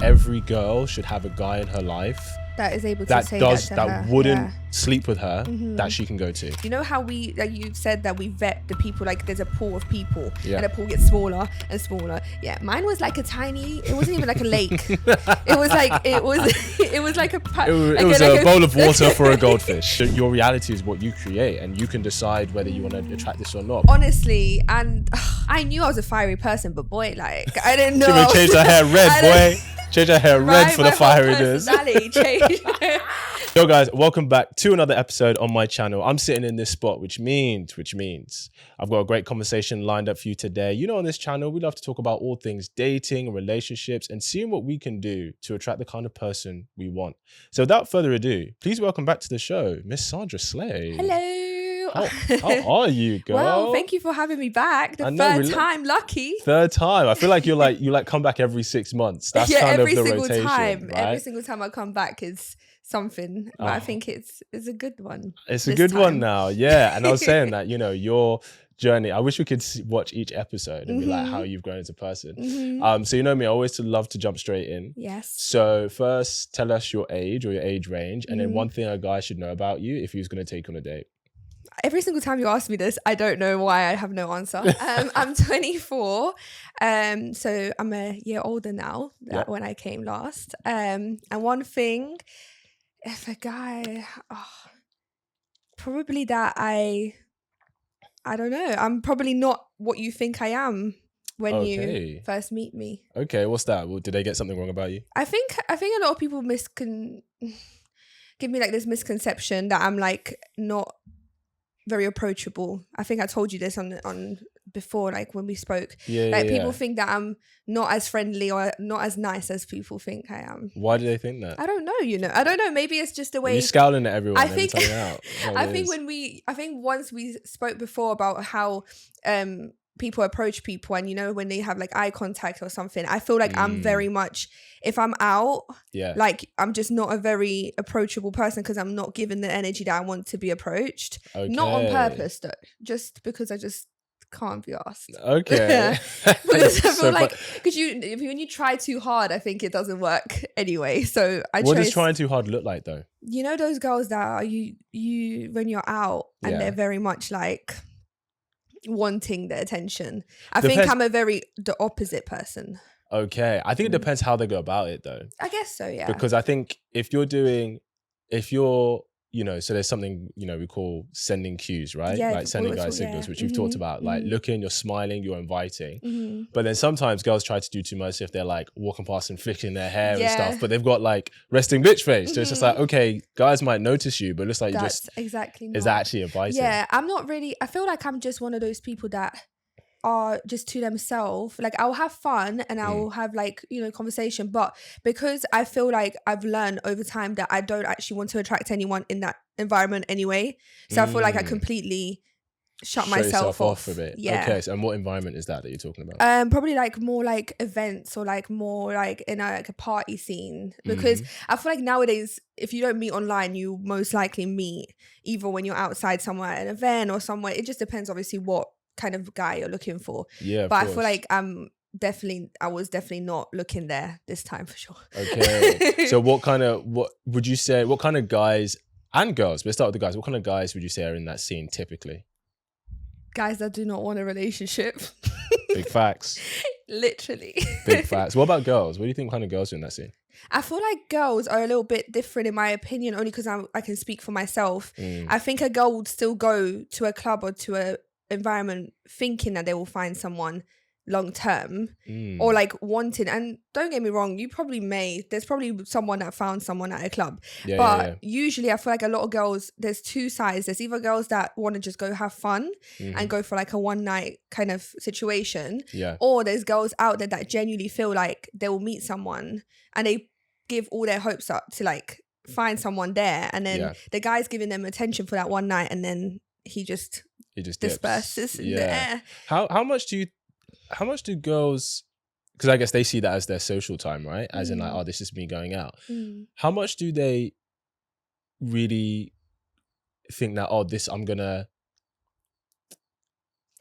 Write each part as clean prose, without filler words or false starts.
every girl should have a guy in her life that is able to say that to her. Wouldn't sleep with her, that she can go to. You know how you said that we vet the people, like there's a pool of people Yeah. and the pool gets smaller and smaller. Yeah, mine was like it wasn't even like a lake. It was like a bowl of water for a goldfish. Your reality is what you create, and you can decide whether you want to attract this or not. Honestly, and I knew I was a fiery person, but boy, like I didn't know. She would change her hair red, boy. Change her hair red for the fieriness. Yo guys, welcome back to another episode on my channel. I'm sitting in this spot, which means I've got a great conversation lined up for you today. You know, on this channel, we love to talk about all things dating, relationships, and seeing what we can do to attract the kind of person we want. So without further ado, please welcome back to the show, Miss Sandra Slay. Hello. How are you, girl? Well, thank you for having me back. Third time, lucky. Third time. I feel like you come back every 6 months. That's kind of the rotation, right? Every single time I come back is something. But I think it's a good one. It's a good one now, yeah. And I was saying that, you know, your journey, I wish we could watch each episode and be like how you've grown as a person. So you know me, I always love to jump straight in. Yes. So first, tell us your age or your age range, and then one thing a guy should know about you if he was going to take you on a date. Every single time you ask me this, I don't know why I have no answer. I'm 24, so I'm a year older now than when I came last. And one thing, if a guy, probably that I don't know. I'm probably not what you think I am when you first meet me. Okay, what's that? Well, did they get something wrong about you? I think a lot of people give me like this misconception that I'm like not very approachable. I think I told you this on before, like when we spoke. People think that I'm not as friendly or not as nice as people think I am. Why do they think that? I don't know. I don't know. Maybe it's just the way you're scowling at everyone. I think. Out. I think once we spoke before about how people approach people, and you know when they have like eye contact or something, I feel like I'm very much, if I'm out, like I'm just not a very approachable person because I'm not given the energy that I want to be approached. Not on purpose though, just because I just can't be asked. Okay. Because I feel like when you try too hard, I think it doesn't work anyway. So what does trying too hard look like though? You know those girls that are you when you're out and they're very much like wanting the attention. I think I'm the opposite person. Okay. I think it depends how they go about it though. I guess so, yeah. Because I think if you're, you know, so there's something, you know, we call sending cues, right? Yeah, like sending guys signals, which we've talked about, like looking, you're smiling, you're inviting. But then sometimes girls try to do too much if they're like walking past and flicking their hair and stuff, but they've got like resting bitch face. So it's just like, okay, guys might notice you, but it looks like that's exactly is actually inviting. Yeah, I'm not really, I feel like I'm just one of those people that are just to themselves. Like I'll have fun and I'll have like, you know, conversation, but because I feel like I've learned over time that I don't actually want to attract anyone in that environment anyway. So I feel like I completely shut myself off a bit. Yeah. Okay. So, and what environment is that you're talking about? Probably like more like events or like more like in like a party scene, because I feel like nowadays if you don't meet online, you most likely meet either when you're outside somewhere at an event or somewhere. It just depends obviously what kind of guy you're looking for. Yeah, but I feel like I was definitely not looking there this time for sure. Okay. So what kind of guys and girls, let's start with the guys, what kind of guys would you say are in that scene typically? Guys that do not want a relationship. Big facts. Literally. Big facts. What about girls? What do you think kind of girls are in that scene? I feel like girls are a little bit different in my opinion, only because I can speak for myself. I think a girl would still go to a club or to a environment thinking that they will find someone long term or like wanting, and don't get me wrong, there's probably someone that found someone at a club, usually I feel like a lot of girls, there's two sides. There's either girls that want to just go have fun and go for like a one night kind of situation, or there's girls out there that genuinely feel like they will meet someone and they give all their hopes up to like find someone there, and then the guy's giving them attention for that one night and then he just disperses in the air. How much do girls, because I guess they see that as their social time, right? As in like, oh, this is me going out. How much do they really think that, oh, this, I'm gonna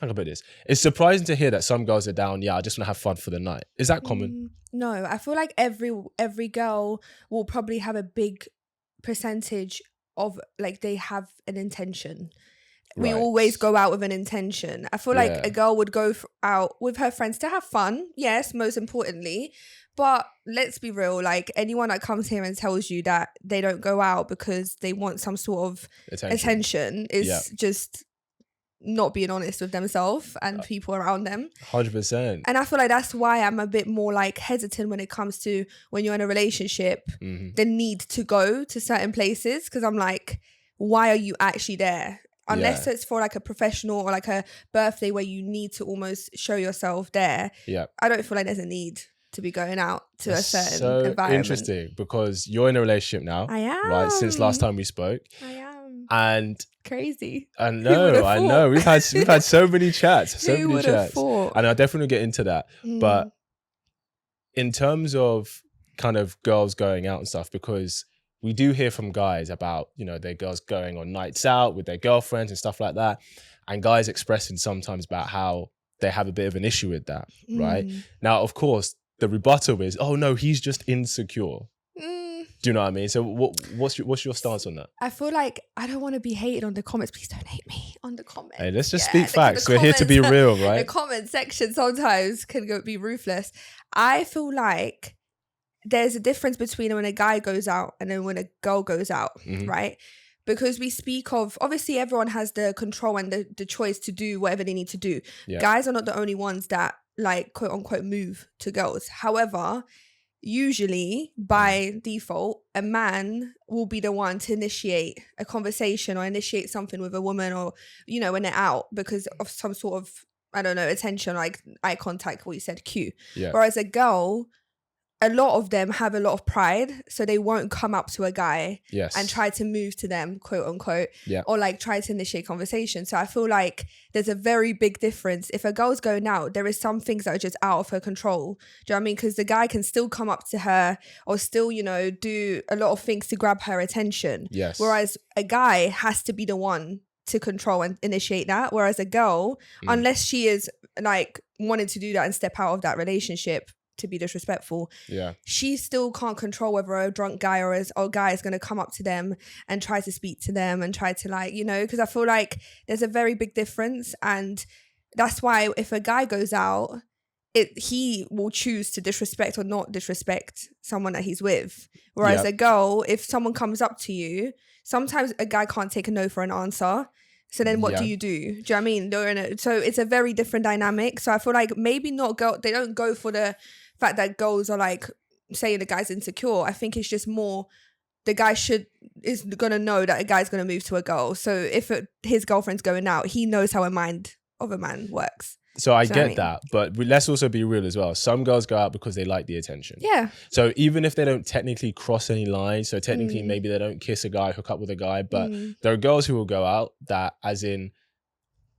How about this? It's surprising to hear that some girls are down. Yeah, I just want to have fun for the night. Is that common? No, I feel like every girl will probably have a big percentage of like they have an intention. We always go out with an intention. I feel like a girl would go out with her friends to have fun. Yes, most importantly. But let's be real, like anyone that comes here and tells you that they don't go out because they want some sort of attention is just not being honest with themselves and people around them. 100%. And I feel like that's why I'm a bit more like hesitant when it comes to when you're in a relationship, the need to go to certain places. Because I'm like, why are you actually there? Unless it's for like a professional or like a birthday where you need to almost show yourself there. Yeah. I don't feel like there's a need to be going out to a certain environment. Interesting, because you're in a relationship now. I am. Right, since last time we spoke. I am. And crazy. I know. We've had so many chats. And I definitely get into that. But in terms of kind of girls going out and stuff, because we do hear from guys about, you know, their girls going on nights out with their girlfriends and stuff like that. And guys expressing sometimes about how they have a bit of an issue with that, right? Now, of course, the rebuttal is, oh no, he's just insecure. Do you know what I mean? So what's your stance on that? I feel like I don't want to be hated on the comments. Please don't hate me on the comments. Hey, let's just speak facts. We're here to be real, right? The comment section sometimes can be ruthless. I feel like there's a difference between when a guy goes out and then when a girl goes out, right? Because we speak of, obviously everyone has the control and the choice to do whatever they need to do. Yeah. Guys are not the only ones that like quote unquote move to girls. However, usually by default, a man will be the one to initiate a conversation or initiate something with a woman, or, you know, when they're out because of some sort of, I don't know, attention, like eye contact, what you said, cue. Yeah. Whereas a girl, a lot of them have a lot of pride, so they won't come up to a guy and try to move to them, quote unquote, or like try to initiate conversation. So I feel like there's a very big difference. If a girl's going out, there is some things that are just out of her control. Do you know what I mean? Because the guy can still come up to her or still, you know, do a lot of things to grab her attention. Yes. Whereas a guy has to be the one to control and initiate that. Whereas a girl, unless she is like wanting to do that and step out of that relationship, to be disrespectful, she still can't control whether a drunk guy or a guy is going to come up to them and try to speak to them and try to, like, you know, because I feel like there's a very big difference. And that's why if a guy goes out, he will choose to disrespect or not disrespect someone that he's with. Whereas a girl, if someone comes up to you, sometimes a guy can't take a no for an answer. So then what do you do? Do you know what I mean? So it's a very different dynamic. So I feel like maybe they don't go for the fact that girls are like saying the guy's insecure. I think it's just more the guy is going to know that a guy's going to move to a girl. So if his girlfriend's going out, he knows how a mind of a man works. So I get that, but let's also be real as well. Some girls go out because they like the attention. Yeah. So even if they don't technically cross any lines, so technically maybe they don't kiss a guy, hook up with a guy, but there are girls who will go out that, as in,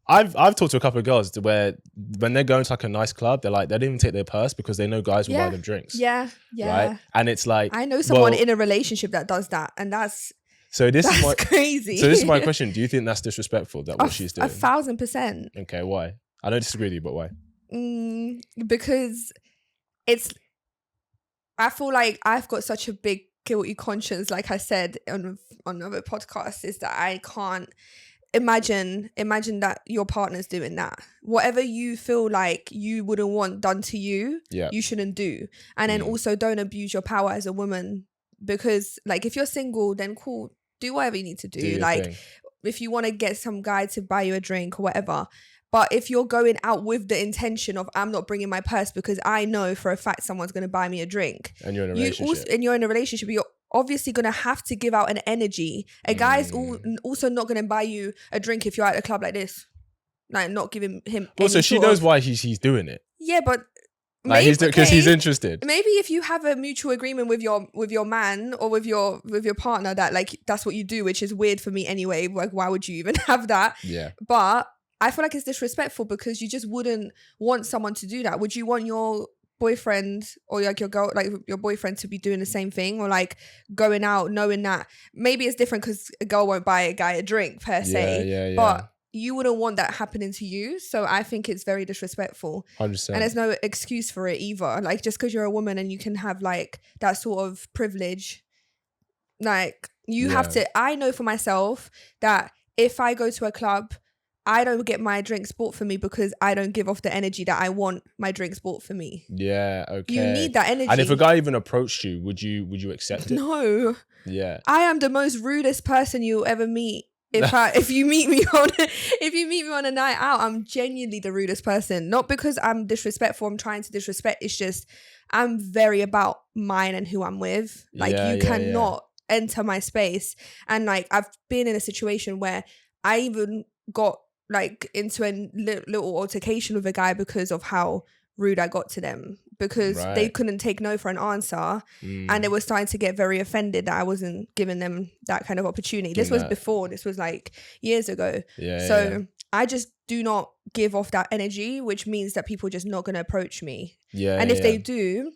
I've talked to a couple of girls where when they're going to like a nice club, they're like, they don't even take their purse because they know guys will buy them drinks. Yeah. Yeah. Right. And it's like, I know someone in a relationship that does that, and that's crazy. So this is my question. Do you think that's disrespectful, that what she's doing? 1,000%. Okay, why? I don't disagree with you, but why? Because I feel like I've got such a big guilty conscience, like I said on other podcasts, is that I can't imagine that your partner's doing that. Whatever you feel like you wouldn't want done to you, you shouldn't do. And then also don't abuse your power as a woman, because like if you're single, then cool, do whatever you need to do. Like thing. If you want to get some guy to buy you a drink or whatever. But if you're going out with the intention of, I'm not bringing my purse because I know for a fact someone's going to buy me a drink. And you're in a relationship. You're in a relationship, you're obviously going to have to give out an energy. A guy's also not going to buy you a drink if you're at a club like this. Like, not giving him Also, she knows why he's doing it. Yeah, but... Like because he's interested. Maybe if you have a mutual agreement with your man or with your partner that, like, that's what you do, which is weird for me anyway. Like, why would you even have that? Yeah. But... I feel like it's disrespectful because you just wouldn't want someone to do that. Would you want your boyfriend or like your girl, like your boyfriend, to be doing the same thing, or like going out knowing that maybe it's different because a girl won't buy a guy a drink per se, but you wouldn't want that happening to you. So I think it's very disrespectful. 100%. And there's no excuse for it either. Like, just because you're a woman and you can have like that sort of privilege, like you have to, I know for myself that if I go to a club, I don't get my drinks bought for me because I don't give off the energy that I want my drinks bought for me. Yeah, okay. You need that energy. And if a guy even approached you, would you accept it? No. Yeah. I am the most rudest person you'll ever meet. If you meet me on a night out, I'm genuinely the rudest person. Not because I'm disrespectful, I'm trying to disrespect. It's just I'm very about mine and who I'm with. Like you cannot enter my space. And like I've been in a situation where I even got like into a little altercation with a guy because of how rude I got to them, because they couldn't take no for an answer, and they were starting to get very offended that I wasn't giving them that kind of opportunity. This was before, this was like years ago. I just do not give off that energy, which means that people are just not going to approach me. And if they do,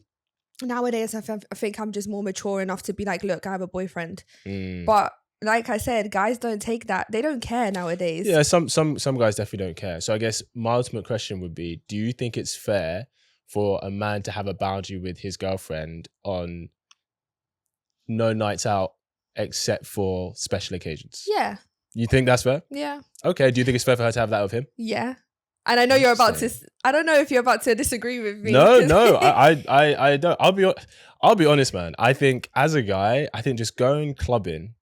nowadays I think I'm just more mature enough to be like, look, I have a boyfriend. But like I said, guys don't take that. They don't care nowadays. Yeah, some guys definitely don't care. So I guess my ultimate question would be, do you think it's fair for a man to have a boundary with his girlfriend on no nights out except for special occasions? Yeah. You think that's fair? Yeah. Okay. Do you think it's fair for her to have that with him? Yeah. And I know you're about to, I don't know if you're about to disagree with me. No, I don't. I'll be honest, man. I think as a guy, just going clubbing,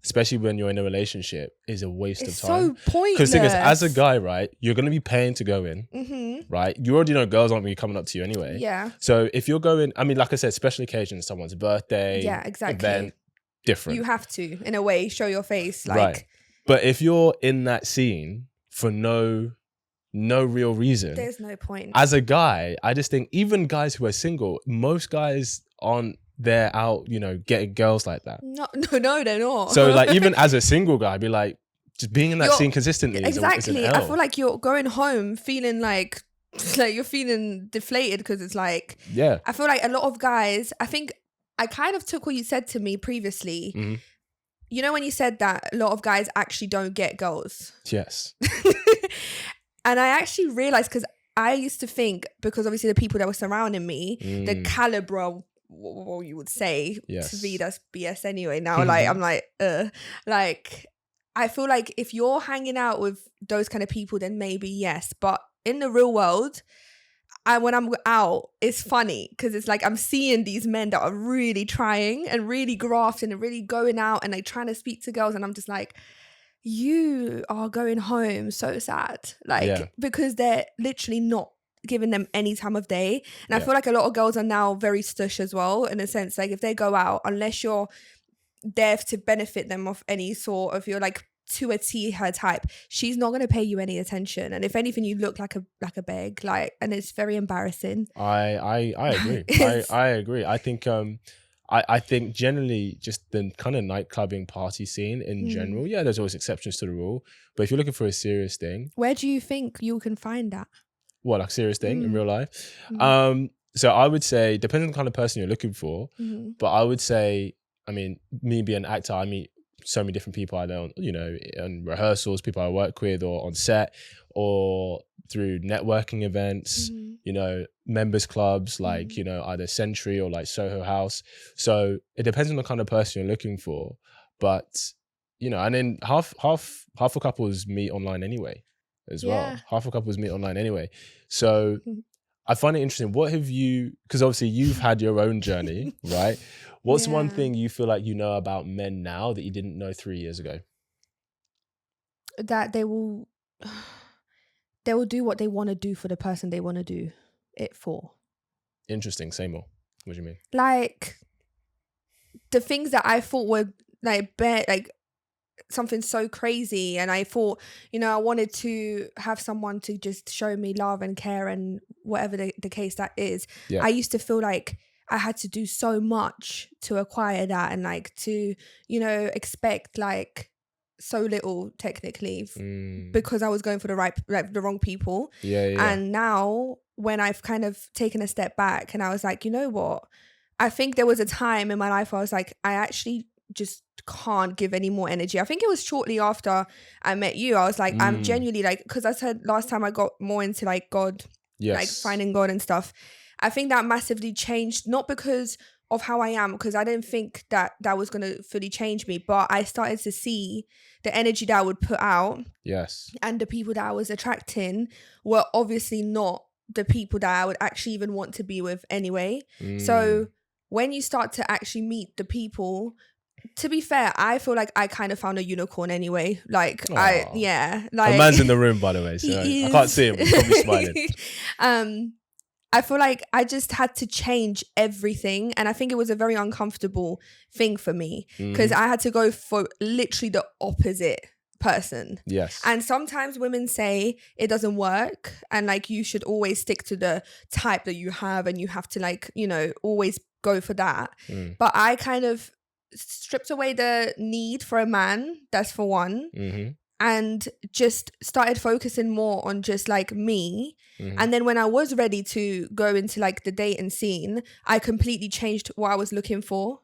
especially when you're in a relationship, is a waste of time. It's so pointless. Because the thing is, as a guy, right, you're going to be paying to go in, right? You already know girls aren't going to be coming up to you anyway. Yeah. So if you're going, I mean, like I said, special occasions, someone's birthday, event, different. You have to, in a way, show your face. Like, right. But if you're in that scene for no real reason, there's no point. As a guy, I just think even guys who are single, most guys aren't there out, getting girls like that. No, they're not. So like even as a single guy, I'd be like, just being in that scene consistently is an L. I feel like you're going home feeling like you're feeling deflated, because it's like, I feel like a lot of guys, I think I kind of took what you said to me previously. You know when you said that a lot of guys actually don't get girls? Yes. And I actually realized, because I used to think, because obviously the people that were surrounding me, the caliber, what you would say, to me that's BS anyway. Now I'm like, like I feel like if you're hanging out with those kind of people, then maybe yes. But in the real world, when I'm out, it's funny, because it's like I'm seeing these men that are really trying and really grafting and really going out and like trying to speak to girls, and I'm just like, you are going home so sad, like because they're literally not giving them any time of day. And I feel like a lot of girls are now very stush as well, in a sense, like if they go out, unless you're there to benefit them of any sort of, you're like to a T her type, she's not going to pay you any attention, and if anything you look like a beg, like, and it's very embarrassing. I agree. I agree. I think generally just the kind of nightclubbing party scene in general, there's always exceptions to the rule, but if you're looking for a serious thing, where do you think you can find that? What, like serious thing in real life? So I would say, depending on the kind of person you're looking for, but I would say, I mean, me being an actor, I meet so many different people I know, in rehearsals, people I work with, or on set, or through networking events, members clubs, like, either Century or like Soho House. So it depends on the kind of person you're looking for. But, and then half of couples meet online anyway as well. Half of couples meet online anyway. So I find it interesting. What have you, because obviously you've had your own journey, right? What's one thing you feel like you know about men now that you didn't know 3 years ago? That they will do what they want to do for the person they want to do it for. Interesting. Say more. What do you mean? Like the things that I thought were like something so crazy, and I thought, I wanted to have someone to just show me love and care, and whatever the case that is. I used to feel like I had to do so much to acquire that, and like to, expect like so little technically because I was going for the wrong people. And now when I've kind of taken a step back and I was like, you know what? I think there was a time in my life where I was like, I actually just can't give any more energy. I think it was shortly after I met you. I was like, I'm genuinely like, because I said last time I got more into like God, like finding God and stuff. I think that massively changed, not because of how I am, because I didn't think that was going to fully change me, but I started to see the energy that I would put out. Yes. And the people that I was attracting were obviously not the people that I would actually even want to be with anyway. So when you start to actually meet the people, to be fair, I feel like I kind of found a unicorn anyway. Like, like a man's in the room, by the way, so I can't see him. He's probably smiling. I feel like I just had to change everything, and I think it was a very uncomfortable thing for me because I had to go for literally the opposite person. Yes. And sometimes women say it doesn't work, and like you should always stick to the type that you have, and you have to like, you know, always go for that. But I kind of stripped away the need for a man, that's for one, and just started focusing more on just like me. And then when I was ready to go into like the dating scene, I completely changed what I was looking for.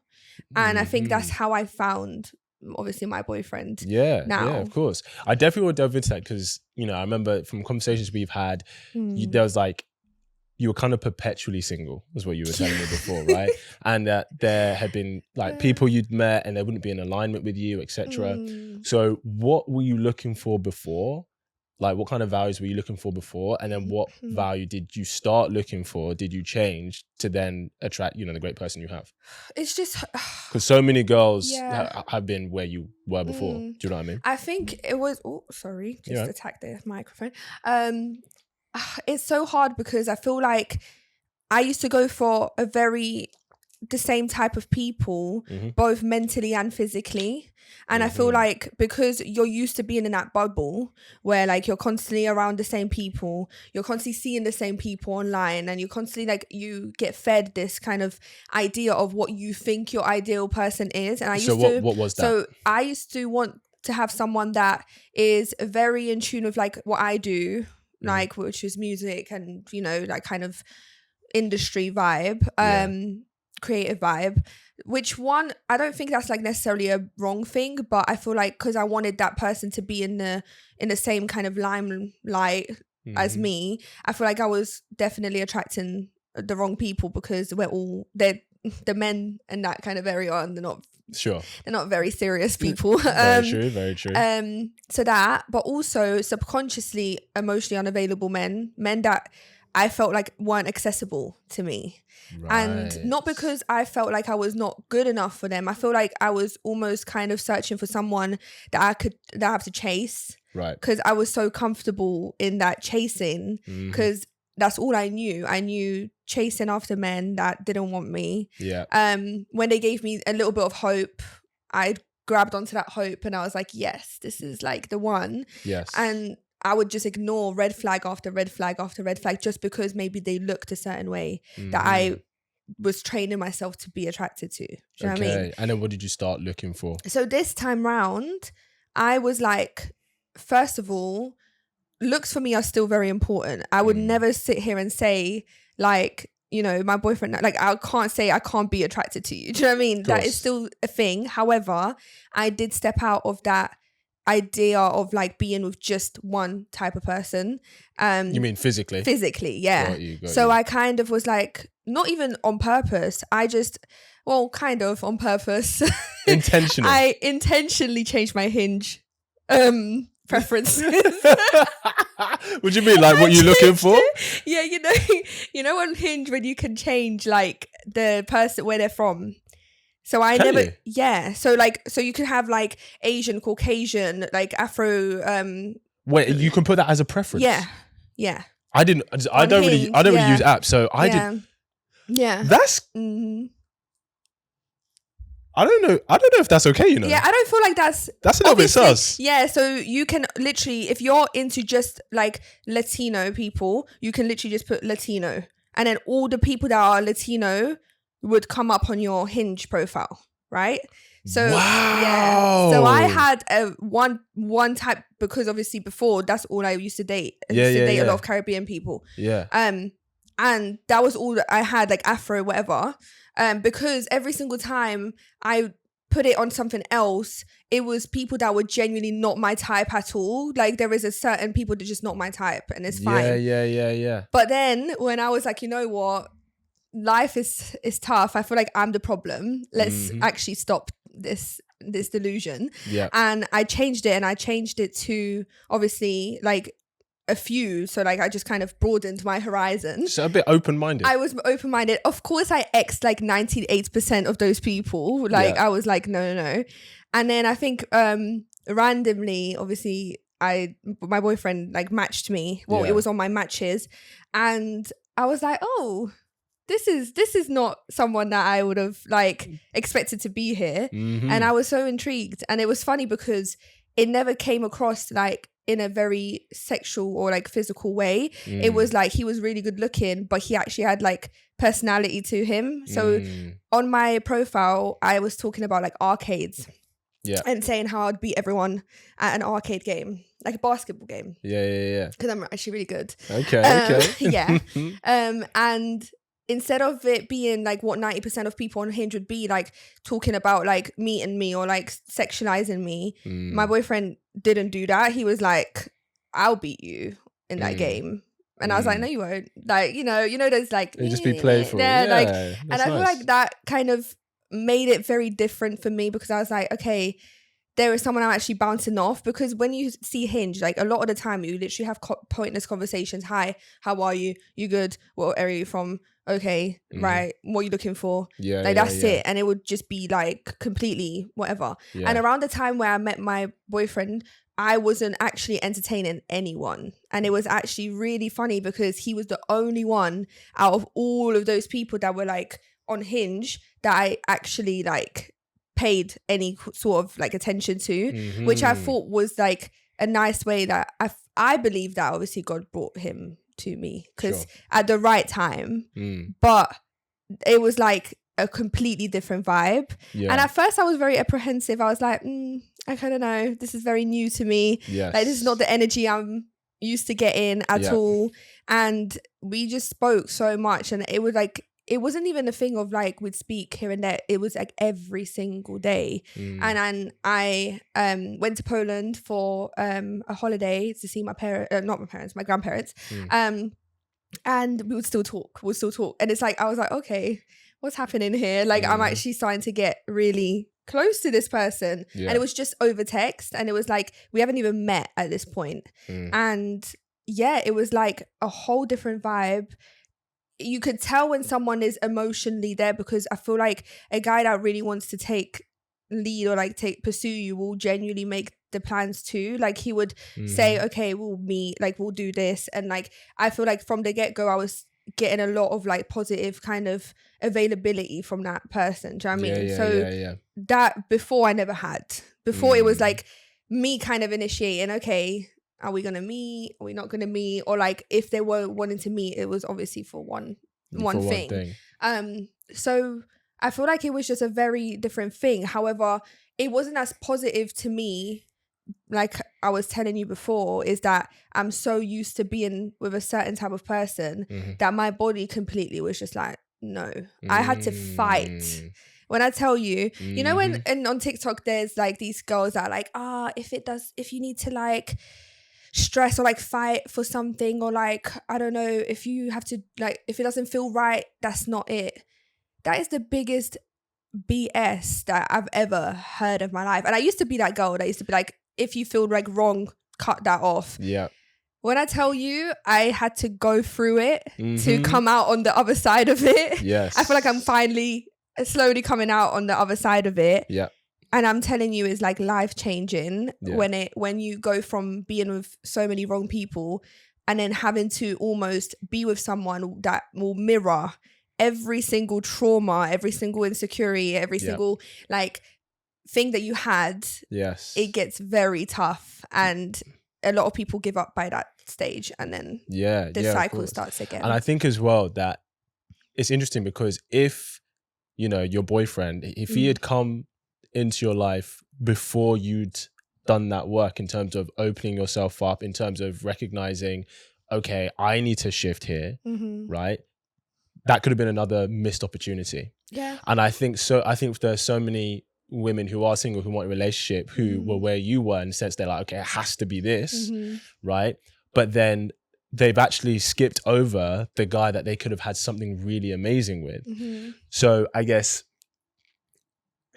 And I think that's how I found obviously my boyfriend. Now. Yeah, of course. I definitely would delve into that because, you know, I remember from conversations we've had, there was like, you were kind of perpetually single, was what you were telling me before, right? And that there had been like people you'd met and they wouldn't be in alignment with you, etc. So what were you looking for before? Like what kind of values were you looking for before? And then what value did you start looking for? Did you change to then attract, you know, the great person you have? It's just... Because so many girls have been where you were before. Do you know what I mean? I think it was... Oh, sorry. Just attacked the microphone. It's so hard because I feel like I used to go for the same type of people, both mentally and physically. And I feel like because you're used to being in that bubble where like you're constantly around the same people, you're constantly seeing the same people online, and you're constantly like, you get fed this kind of idea of what you think your ideal person is. And I used to... what was that? So I used to want to have someone that is very in tune with like what I do, like, which is music and, you know, like kind of industry vibe, creative vibe, which one, I don't think that's like necessarily a wrong thing, but I feel like because I wanted that person to be in the same kind of limelight as me, I feel like I was definitely attracting the wrong people because they're the men in that kind of area, and they're not very serious people. Very true. So that, but also subconsciously emotionally unavailable men that I felt like weren't accessible to me. And not because I felt like I was not good enough for them. I feel like I was almost kind of searching for someone that I have to chase. Right. Because I was so comfortable in that chasing, because that's all I knew. I knew chasing after men that didn't want me. Yeah. When they gave me a little bit of hope, I grabbed onto that hope and I was like, yes, this is like the one. Yes. And I would just ignore red flag after red flag after red flag just because maybe they looked a certain way that I was training myself to be attracted to. Do you know what I mean? And then what did you start looking for? So this time round, I was like, first of all, looks for me are still very important. I would never sit here and say like, you know, my boyfriend, like I can't say I can't be attracted to you. Do you know what I mean? That is still a thing. However, I did step out of that idea of like being with just one type of person. You mean physically? Physically, yeah. Got you. I kind of was like, not even on purpose. Kind of on purpose. Intentional. I intentionally changed my Hinge preferences. What do you mean? Like what you're looking for? Yeah, you know on Hinge when you can change like the person where they're from. So I Can never, you? yeah. So you can have like Asian, Caucasian, like Afro. Wait, you can put that as a preference? Yeah. I don't really use apps, so I didn't. Yeah. That's. I don't know if that's okay, you know. Yeah, I don't feel like that's a little bit sus. Yeah, so you can literally, if you're into just like Latino people, you can literally just put Latino, and then all the people that are Latino would come up on your Hinge profile, right? So yeah, so I had one type, because obviously before that's all I used to date. I used to date a lot of Caribbean people. Yeah. And that was all that I had, like Afro, whatever. Because every single time I put it on something else, it was people that were genuinely not my type at all. Like there is a certain people that are just not my type, and it's fine. Yeah. But then when I was like, you know what, life is tough. I feel like I'm the problem. Let's actually stop this delusion. Yeah. And I changed it to obviously like a few. So like I just kind of broadened my horizon. So a bit open-minded. I was open-minded. Of course I X'd like 98% of those people. Like I was like, no. And then I think randomly, obviously my boyfriend like matched me. Well, it was on my matches. And I was like, oh, this is not someone that I would have like expected to be here. And I was so intrigued. And it was funny because it never came across like in a very sexual or like physical way. It was like he was really good looking, but he actually had like personality to him. So on my profile, I was talking about like arcades. Yeah. And saying how I'd beat everyone at an arcade game, like a basketball game. Yeah. Because I'm actually really good. Okay. Yeah. And instead of it being like what 90% of people on Hinge would be like talking about like meeting me or like sexualizing me, my boyfriend didn't do that. He was like, I'll beat you in that game. And I was like, no, you won't. Like, you know, there's like, you just be playful. Yeah, like, and I feel like that kind of made it very different for me because I was like, okay, there is someone I'm actually bouncing off. Because when you see Hinge, like a lot of the time you literally have pointless conversations. Hi, how are you? You good? What area are you from? Okay, right. What are you looking for? Yeah, like that's it. And it would just be like completely whatever. Yeah. And around the time where I met my boyfriend, I wasn't actually entertaining anyone. And it was actually really funny because he was the only one out of all of those people that were like on Hinge that I actually like paid any sort of like attention to, which I thought was like a nice way that I believe that obviously God brought him to me because at the right time, but it was like a completely different vibe. And at first I was very apprehensive. I was like, I kind of know, this is very new to me. Like this is not the energy I'm used to getting at all. And we just spoke so much, and it was like, it wasn't even a thing of like we'd speak here and there. It was like every single day. And I went to Poland for a holiday to see my my grandparents. And we would still talk. And it's like, I was like, okay, what's happening here? Like I'm actually starting to get really close to this person. And it was just over text. And it was like, we haven't even met at this point. And yeah, it was like a whole different vibe. You could tell when someone is emotionally there, because I feel like a guy that really wants to take lead or like pursue you will genuinely make the plans too. Like he would say, okay, we'll meet, like we'll do this. And like I feel like from the get-go I was getting a lot of like positive kind of availability from that person. Do you know what I mean? That before I never had. Before it was like me kind of initiating, okay, are we gonna meet? Are we not gonna meet? Or like if they were wanting to meet, it was obviously for one thing. So I feel like it was just a very different thing. However, it wasn't as positive to me, like I was telling you before, is that I'm so used to being with a certain type of person that my body completely was just like, no. I had to fight. When I tell you, you know, when and on TikTok there's like these girls that are like, if you need to like stress or like fight for something, or like, I don't know, if you have to like, if it doesn't feel right, that's not it. That is the biggest BS that I've ever heard of my life. And I used to be that girl that used to be like, if you feel like wrong, cut that off. Yeah. When I tell you, I had to go through it to come out on the other side of it. Yes. I feel like I'm finally slowly coming out on the other side of it. Yeah. And I'm telling you, it's like life changing when you go from being with so many wrong people and then having to almost be with someone that will mirror every single trauma, every single insecurity, every single like thing that you had. Yes. It gets very tough, and a lot of people give up by that stage, and then the cycle starts again. And I think as well that it's interesting because if, you know, your boyfriend, if he had come into your life before you'd done that work in terms of opening yourself up, in terms of recognizing, okay, I need to shift here, right? That could have been another missed opportunity. Yeah. And I think there's so many women who are single, who want a relationship, who were where you were, in the sense they're like, okay, it has to be this, right? But then they've actually skipped over the guy that they could have had something really amazing with. So I guess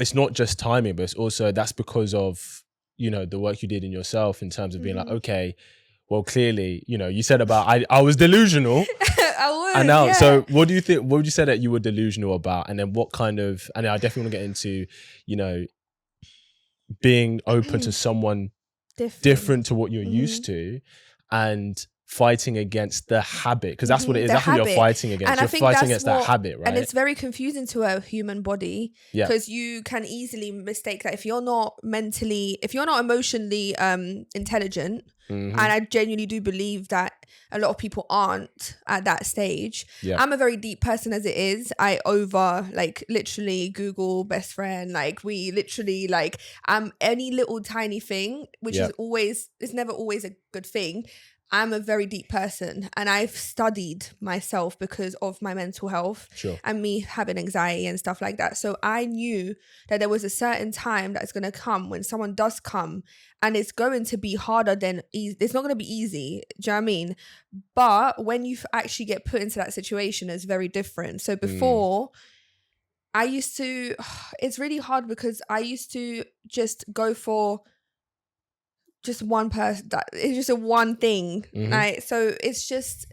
it's not just timing, but it's also that's because of, you know, the work you did in yourself in terms of being like, okay, well, clearly, you know, you said about I was delusional. I was. And now, yeah. so what do you think? What would you say that you were delusional about? And then what kind of? And I definitely want to get into, you know, being open to someone different to what you're used to, and fighting against the habit, because that's what it is. That's what you're fighting against. And you're fighting against that habit, right? And it's very confusing to a human body, because you can easily mistake that if you're not emotionally intelligent, and I genuinely do believe that a lot of people aren't at that stage. I'm a very deep person as it is. I literally Google best friend, we literally any little tiny thing, which is never always a good thing. I'm a very deep person, and I've studied myself because of my mental health and me having anxiety and stuff like that. So I knew that there was a certain time that's going to come when someone does come, and it's going to be harder than easy. It's not going to be easy. Do you know what I mean? But when you actually get put into that situation, it's very different. So before, I used to, it's really hard because I used to just go for just one person. It's just a one thing, right? So it's just,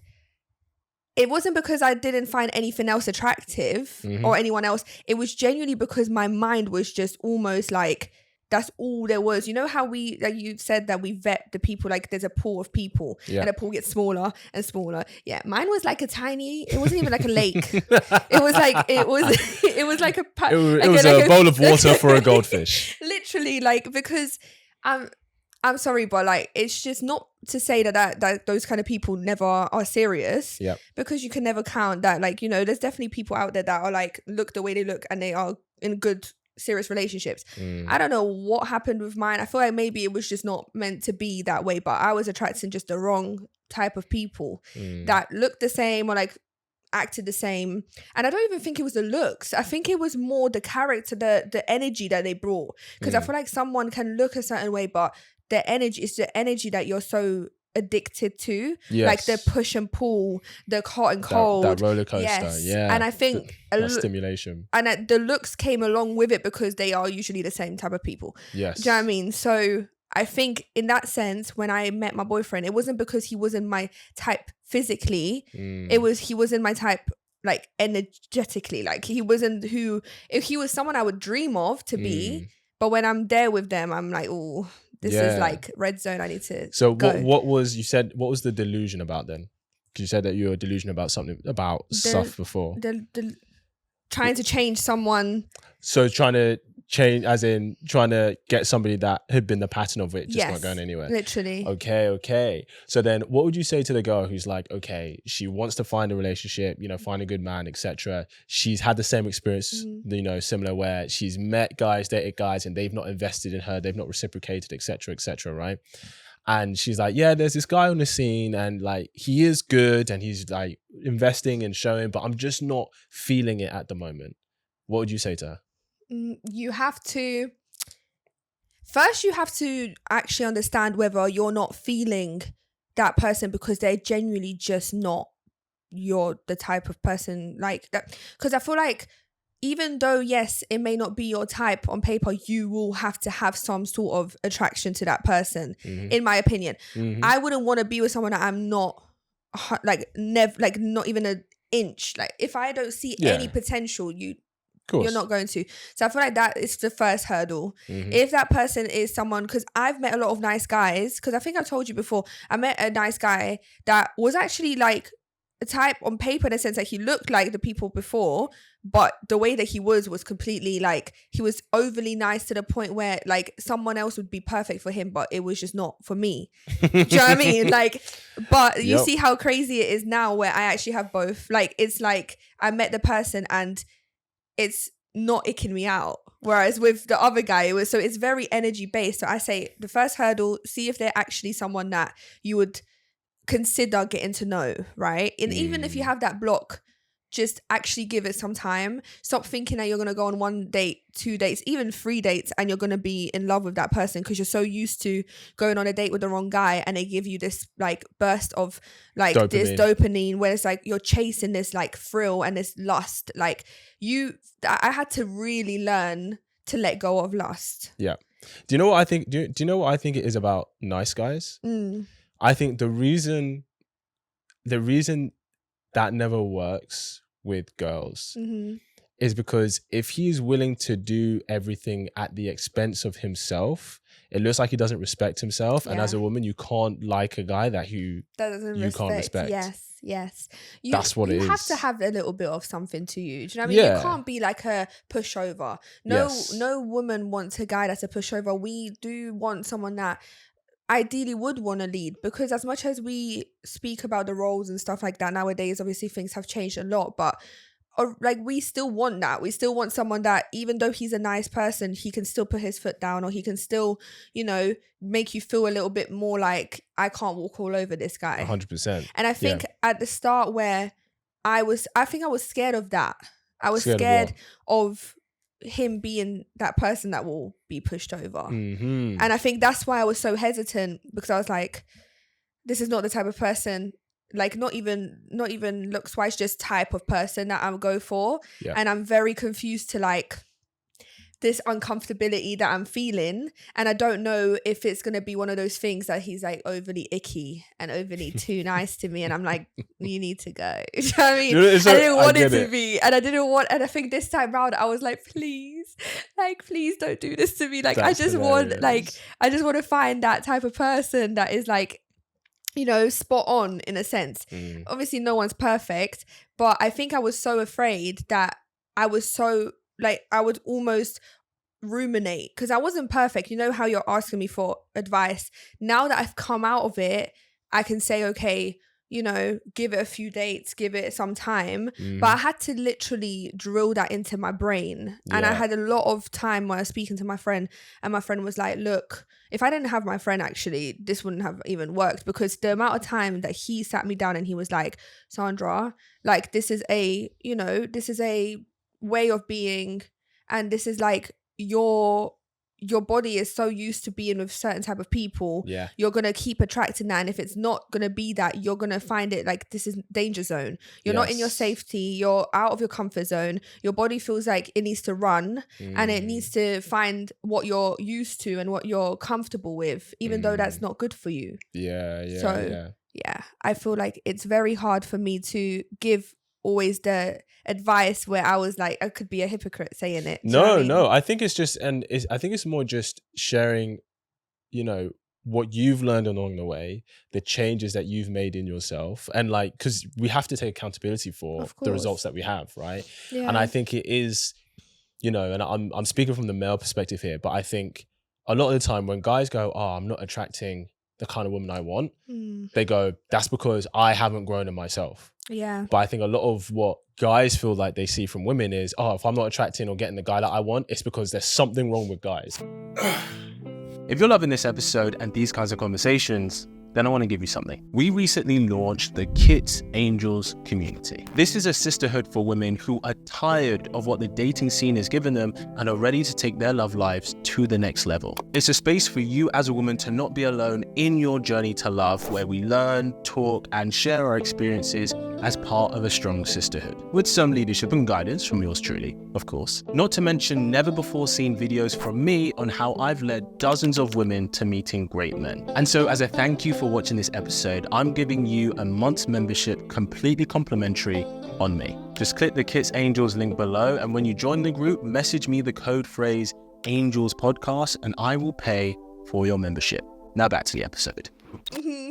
it wasn't because I didn't find anything else attractive or anyone else. It was genuinely because my mind was just almost like, that's all there was. You know how we, like you said, that we vet the people, like there's a pool of people and the pool gets smaller and smaller. Yeah, mine was like a tiny, it wasn't even like a lake. It was like a bowl of water for a goldfish. Literally, because I'm sorry, but it's just not to say that those kind of people never are serious. Yeah. Because you can never count that. There's definitely people out there that are look the way they look and they are in good serious relationships. I don't know what happened with mine. I feel like maybe it was just not meant to be that way, but I was attracting just the wrong type of people that looked the same or acted the same. And I don't even think it was the looks. I think it was more the character, the energy that they brought. Because I feel like someone can look a certain way, but the energy is the energy that you're so addicted to. Yes. The push and pull, the hot and cold, that roller coaster. Yes. Yeah. And I think stimulation, and the looks came along with it because they are usually the same type of people. Yes. Do you know what I mean? So I think in that sense, when I met my boyfriend, it wasn't because he wasn't my type physically. It was, he wasn't my type energetically. He wasn't if he was someone I would dream of to be, but when I'm there with them, I'm like, oh, this is red zone. I need to go. What was the delusion about then? Because you said that you were delusional about something, about stuff before. Trying to change someone. So trying to change, as in trying to get somebody that had been the pattern of it, just not going anywhere. Literally. Okay. So then what would you say to the girl who's like, okay, she wants to find a relationship, find a good man, etc. She's had the same experience, similar, where she's met guys, dated guys, and they've not invested in her, they've not reciprocated, etc., right? And she's like, yeah, there's this guy on the scene and he is good and he's investing and showing, but I'm just not feeling it at the moment. What would you say to her? You have to actually understand whether you're not feeling that person because they're genuinely just not the type of person like that. Because I feel like even though, yes, it may not be your type on paper, you will have to have some sort of attraction to that person, in my opinion. I wouldn't want to be with someone that I'm not not even an inch. If I don't see any potential, you're not going to. So I feel like that is the first hurdle. If that person is someone, because I've met a lot of nice guys, because I think I told you before, I met a nice guy that was actually a type on paper in the sense that he looked like the people before, but the way that he was completely he was overly nice to the point where someone else would be perfect for him, but it was just not for me. Do you know what I mean? But you see how crazy it is now where I actually have both. It's I met the person and it's not icking me out. Whereas with the other guy, it's very energy based. So I say the first hurdle, see if they're actually someone that you would consider getting to know, right? And even if you have that block, just actually give it some time. Stop thinking that you're going to go on 1 date, 2 dates, even 3 dates, and you're going to be in love with that person because you're so used to going on a date with the wrong guy, and they give you this like burst of like this dopamine where it's like you're chasing this like thrill and this lust. Like I had to really learn to let go of lust. Yeah. Do you know what I think? Do you know what I think it is about nice guys? I think the reason that never works with girls is because if he's willing to do everything at the expense of himself, it looks like he doesn't respect himself. Yeah. And as a woman, you can't like a guy that you can't respect. Yes. That's what it is. You have to have a little bit of something to you. Do you know what I mean? Yeah. You can't be like a pushover. No woman wants a guy that's a pushover. We do want someone that ideally would want to lead, because as much as we speak about the roles and stuff like that nowadays, obviously things have changed a lot, but like we still want that. We still want someone that even though he's a nice person, he can still put his foot down, or he can still, you know, make you feel a little bit more like I can't walk all over this guy. 100%. And I think at the start where I was scared of that. I was scared of him being that person that will be pushed over. And I think that's why I was so hesitant, because I was like, this is not the type of person, like not even looks wise, just type of person that I'll go for. And I'm very confused to like this uncomfortability that I'm feeling, and I don't know if it's going to be one of those things that he's like overly icky and overly too nice to me, and I'm like, you need to go. You know what I mean? I didn't want it to be, and I think this time round I was like, please don't do this to me. Like I just want to find that type of person that is like, you know, spot on in a sense. Obviously no one's perfect, but I think I was so afraid that I was so like, I would almost ruminate because I wasn't perfect. You know how you're asking me for advice. Now that I've come out of it, I can say, okay, you know, give it a few dates, give it some time. But I had to literally drill that into my brain. And I had a lot of time when I was speaking to my friend, and my friend was like, look, if I didn't have my friend, actually, this wouldn't have even worked, because the amount of time that he sat me down and he was like, Sandra, like this is a way of being, and this is like your body is so used to being with certain type of people, you're gonna keep attracting that, and if it's not gonna be that, you're gonna find it like this is danger zone. You're not in your safety, you're out of your comfort zone, your body feels like it needs to run, and it needs to find what you're used to and what you're comfortable with, even though that's not good for you. I feel like it's very hard for me to give always the advice where I was like, I could be a hypocrite saying it. No, I think it's just, I think it's more just sharing, you know, what you've learned along the way, the changes that you've made in yourself, and like, because we have to take accountability for the results that we have, right? And I think it is, you know, and I'm speaking from the male perspective here, but I think a lot of the time when guys go, oh, I'm not attracting the kind of woman I want, they go, that's because I haven't grown in myself. But I think a lot of what guys feel like they see from women is, oh, if I'm not attracting or getting the guy that I want, it's because there's something wrong with guys. If you're loving this episode and these kinds of conversations, then I want to give you something. We recently launched the Kits Angels community. This is a sisterhood for women who are tired of what the dating scene has given them and are ready to take their love lives to the next level. It's a space for you as a woman to not be alone in your journey to love, where we learn, talk, and share our experiences as part of a strong sisterhood, with some leadership and guidance from yours truly, of course. Not to mention never before seen videos from me on how I've led dozens of women to meeting great men. And so as a thank you for watching this episode, I'm giving you a month's membership completely complimentary on me. Just click the Kits Angels link below, and when you join the group, message me the code phrase Angels Podcast, and I will pay for your membership. Now back to the episode.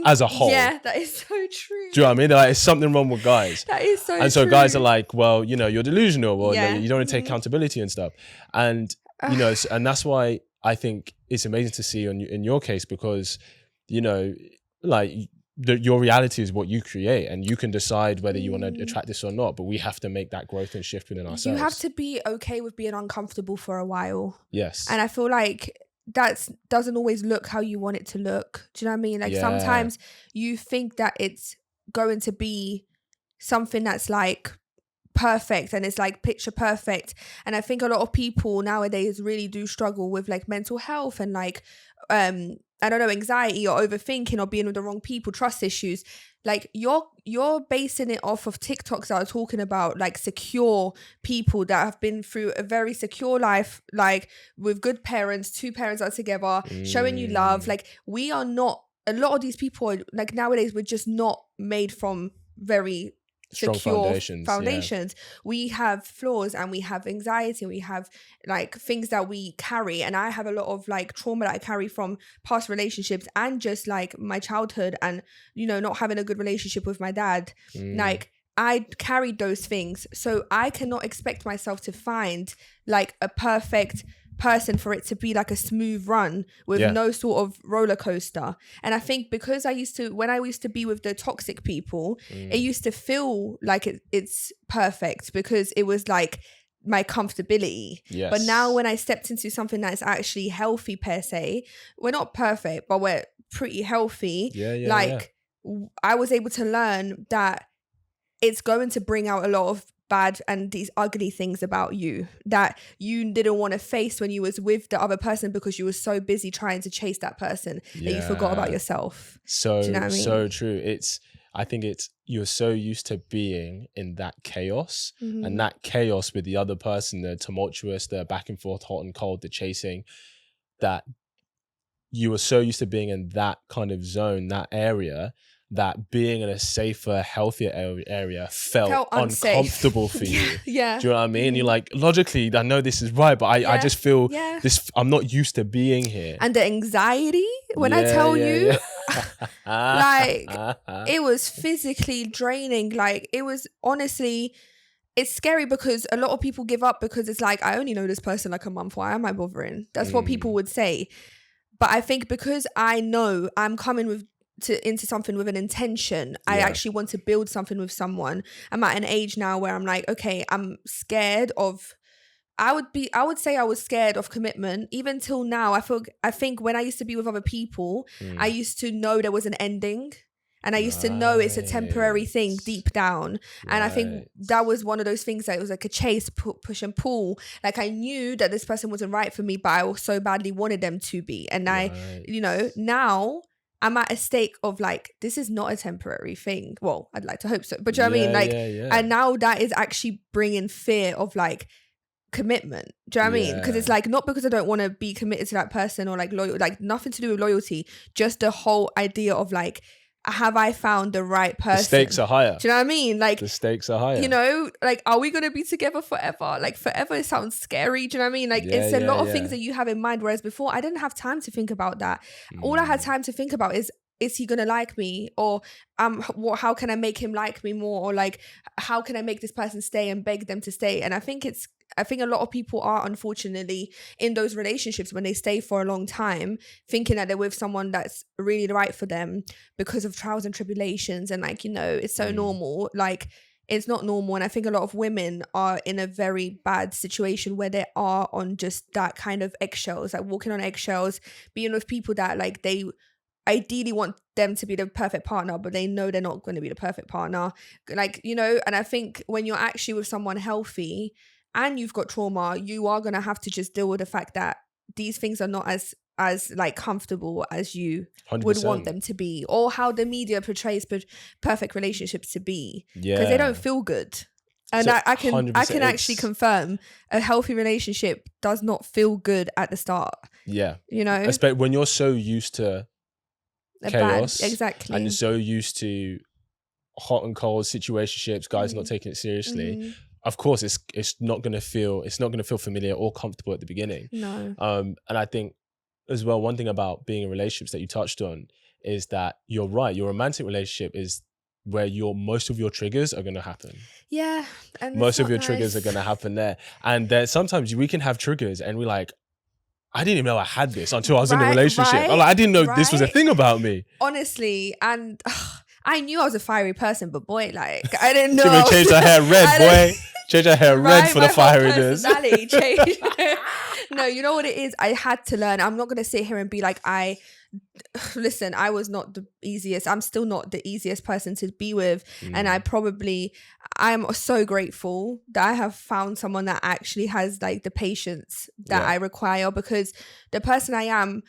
As a whole. Yeah, that is so true. Do you know what I mean? Like, it's something wrong with guys. That is so true. And so guys are like, well, you know, you're delusional, or you don't want to take accountability and stuff. And, you know, and that's why I think it's amazing to see in your case, because, you know, like your reality is what you create, and you can decide whether you want to attract this or not, but we have to make that growth and shift within ourselves. You have to be okay with being uncomfortable for a while. Yes. And I feel like that doesn't always look how you want it to look. Do you know what I mean? Like sometimes you think that it's going to be something that's like perfect and it's like picture perfect. And I think a lot of people nowadays really do struggle with like mental health and like I don't know, anxiety or overthinking or being with the wrong people, trust issues. Like you're basing it off of TikToks that are talking about like secure people that have been through a very secure life, like with good parents, 2 parents are together, showing you love. Like we are not, a lot of these people are, like nowadays we're just not made from very strong secure foundations. We have flaws and we have anxiety, we have like things that we carry, and I have a lot of like trauma that I carry from past relationships and just like my childhood and, you know, not having a good relationship with my dad. Like I carried those things, so I cannot expect myself to find like a perfect person for it to be like a smooth run with no sort of roller coaster. And I think because when I used to be with the toxic people, it used to feel like it's perfect because it was like my comfortability. But now when I stepped into something that's actually healthy per se, we're not perfect, but we're pretty healthy. I was able to learn that it's going to bring out a lot of bad and these ugly things about you that you didn't want to face when you was with the other person because you were so busy trying to chase that person that you forgot about yourself. So, do you know what I mean? So true. I think you're so used to being in that chaos and that chaos with the other person, the tumultuous, the back and forth, hot and cold, the chasing, that you were so used to being in that kind of zone, that area, that being in a safer, healthier area felt uncomfortable for you. Do you know what I mean? You're like, logically, I know this is right, but I just feel this, I'm not used to being here. And the anxiety, when I tell you, like, it was physically draining. Like, it was honestly, it's scary because a lot of people give up because it's like, I only know this person like a month. Why am I bothering? That's what people would say. But I think because I know I'm coming into something with an intention, I actually want to build something with someone. I'm at an age now where I'm like, okay, I'm scared of, I would say I was scared of commitment. Even till now, I think when I used to be with other people, I used to know there was an ending. And I used to know it's a temporary thing deep down. And I think that was one of those things that it was like a chase, push and pull. Like I knew that this person wasn't right for me, but I so badly wanted them to be. And I, you know, now I'm at a state of like, this is not a temporary thing. Well, I'd like to hope so. But do you know what I mean? Like, and now that is actually bringing fear of like commitment. Do you know what I mean? Because it's like, not because I don't want to be committed to that person or like loyal, like nothing to do with loyalty, just the whole idea of like, have I found the right person? The stakes are higher. Do you know what I mean? Like the stakes are higher. You know, like, are we going to be together forever? Like forever sounds scary. Do you know what I mean? Like it's a lot of things that you have in mind. Whereas before I didn't have time to think about that. All I had time to think about is he going to like me? Or how can I make him like me more? Or like, how can I make this person stay and beg them to stay? And I think a lot of people are unfortunately in those relationships when they stay for a long time thinking that they're with someone that's really right for them because of trials and tribulations. And like, you know, it's so normal. Like it's not normal. And I think a lot of women are in a very bad situation where they are on just that kind of eggshells, like walking on eggshells, being with people that like they ideally want them to be the perfect partner, but they know they're not going to be the perfect partner. Like, you know, and I think when you're actually with someone healthy and you've got trauma, you are going to have to just deal with the fact that these things are not as like comfortable as you 100%. Would want them to be, or how the media portrays perfect relationships to be, because they don't feel good. And so I can actually confirm a healthy relationship does not feel good at the start. Yeah. You know, especially when you're so used to chaos, exactly, and you're so used to hot and cold situationships, guys not taking it seriously. Of course, it's not gonna feel familiar or comfortable at the beginning. No. And I think as well, one thing about being in relationships that you touched on is that you're right. Your romantic relationship is where most of your triggers are gonna happen. Yeah. And most of your triggers are gonna happen there, and then sometimes we can have triggers, and we're like, I didn't even know I had this until I was in a relationship. I'm like, I didn't know this was a thing about me. Honestly, and I knew I was a fiery person, but boy, like I didn't know. She changed her hair red, boy. Change her hair red for the fieriness. No, you know what it is? I had to learn. I'm not going to sit here and be like, listen, I was not the easiest. I'm still not the easiest person to be with. And I'm so grateful that I have found someone that actually has like the patience that I require, because the person I am,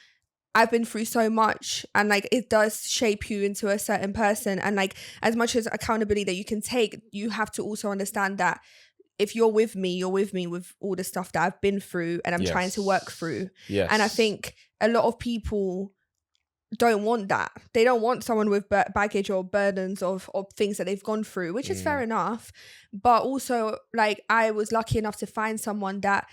I've been through so much, and like it does shape you into a certain person. And like as much as accountability that you can take, you have to also understand that if you're with me with all the stuff that I've been through and I'm trying to work through. Yes. And I think a lot of people don't want that. They don't want someone with baggage or burdens of things that they've gone through, which is fair enough. But also, like, I was lucky enough to find someone that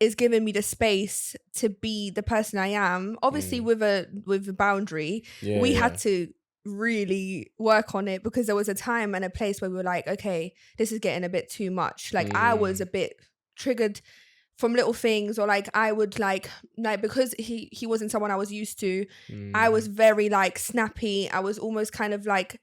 is giving me the space to be the person I am, obviously with a boundary. We had to really work on it, because there was a time and a place where we were like, okay, this is getting a bit too much. Like I was a bit triggered from little things, or like I would like because he wasn't someone I was used to, I was very like snappy. I was almost kind of like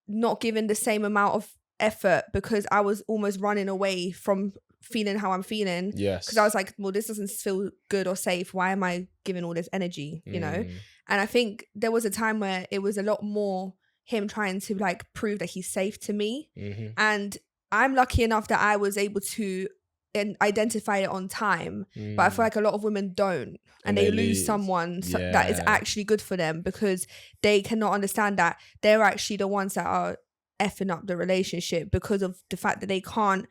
not given the same amount of effort, because I was almost running away from feeling how I'm feeling. Yes. Because I was like, well, this doesn't feel good or safe. Why am I giving all this energy, you know? And I think there was a time where it was a lot more him trying to like prove that he's safe to me. And I'm lucky enough that I was able to identify it on time. But I feel like a lot of women don't. And they lose someone that is actually good for them, because they cannot understand that they're actually the ones that are effing up the relationship, because of the fact that they can't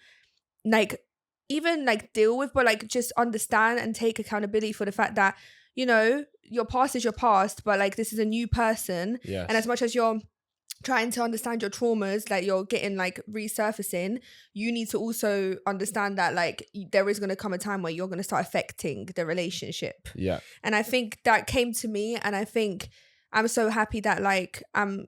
like even like deal with, but like just understand and take accountability for the fact that, you know, your past is your past, but like this is a new person. And as much as you're trying to understand your traumas, like you're getting like resurfacing, you need to also understand that like there is going to come a time where you're going to start affecting the relationship. And I think that came to me, and I think I'm so happy that like I'm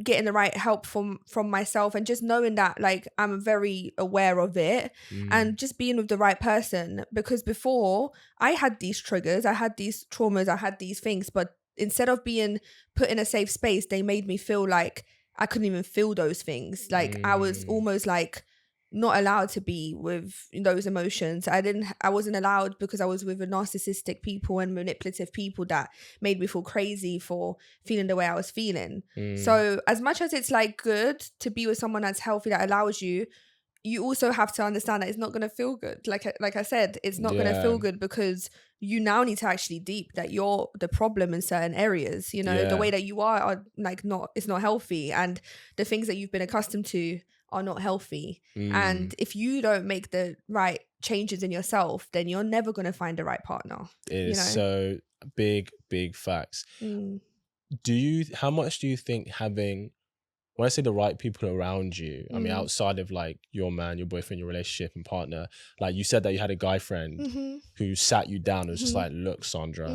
getting the right help from myself, and just knowing that like I'm very aware of it, and just being with the right person. Because before I had these triggers, I had these traumas, I had these things, but instead of being put in a safe space, they made me feel like I couldn't even feel those things. Like I was almost like not allowed to be with those emotions. I wasn't allowed, because I was with a narcissistic people and manipulative people that made me feel crazy for feeling the way I was feeling. So as much as it's like good to be with someone that's healthy, that allows you also have to understand that it's not going to feel good. Like I said, it's not going to feel good, because you now need to actually deep that you're the problem in certain areas. You know, the way that you are like it's not healthy, and the things that you've been accustomed to are not healthy. And if you don't make the right changes in yourself, then you're never going to find the right partner. It is so big facts. How much do you think having, when I say the right people around you, I mean outside of like your man, your boyfriend, your relationship and partner, like you said that you had a guy friend who sat you down and was just like, look, Sandra,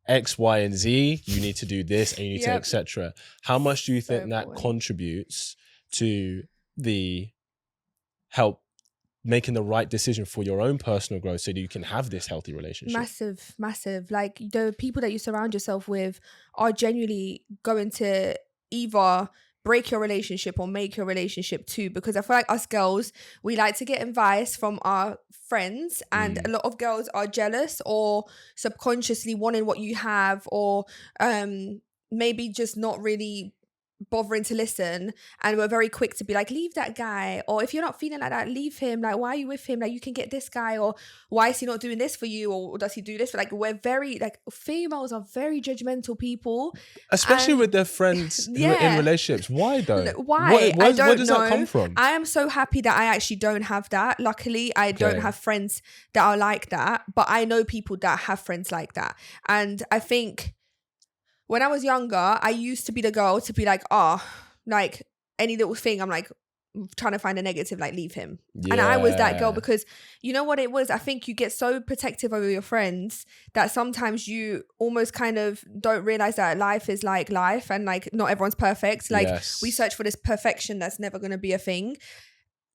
X, Y, and Z, you need to do this and you need to etc. How much do you think that contributes to the help making the right decision for your own personal growth, so that you can have this healthy relationship? Massive. Like the people that you surround yourself with are genuinely going to either break your relationship or make your relationship too. Because I feel like us girls, we like to get advice from our friends, and a lot of girls are jealous or subconsciously wanting what you have, or maybe just not really bothering to listen, and we're very quick to be like, leave that guy, or if you're not feeling like that, leave him. Like, why are you with him? Like, you can get this guy, or why is he not doing this for you, or does he do this? Like, we're very like, females are very judgmental people, especially with their friends who are in relationships. Why though? Why? Where does that come from? I am so happy that I actually don't have that. Luckily, I don't have friends that are like that, but I know people that have friends like that. And I think when I was younger, I used to be the girl to be like, like any little thing, I'm like trying to find a negative, like leave him. And I was that girl, because you know what it was? I think you get so protective over your friends that sometimes you almost kind of don't realize that life is like life, and like not everyone's perfect. Like we search for this perfection that's never going to be a thing.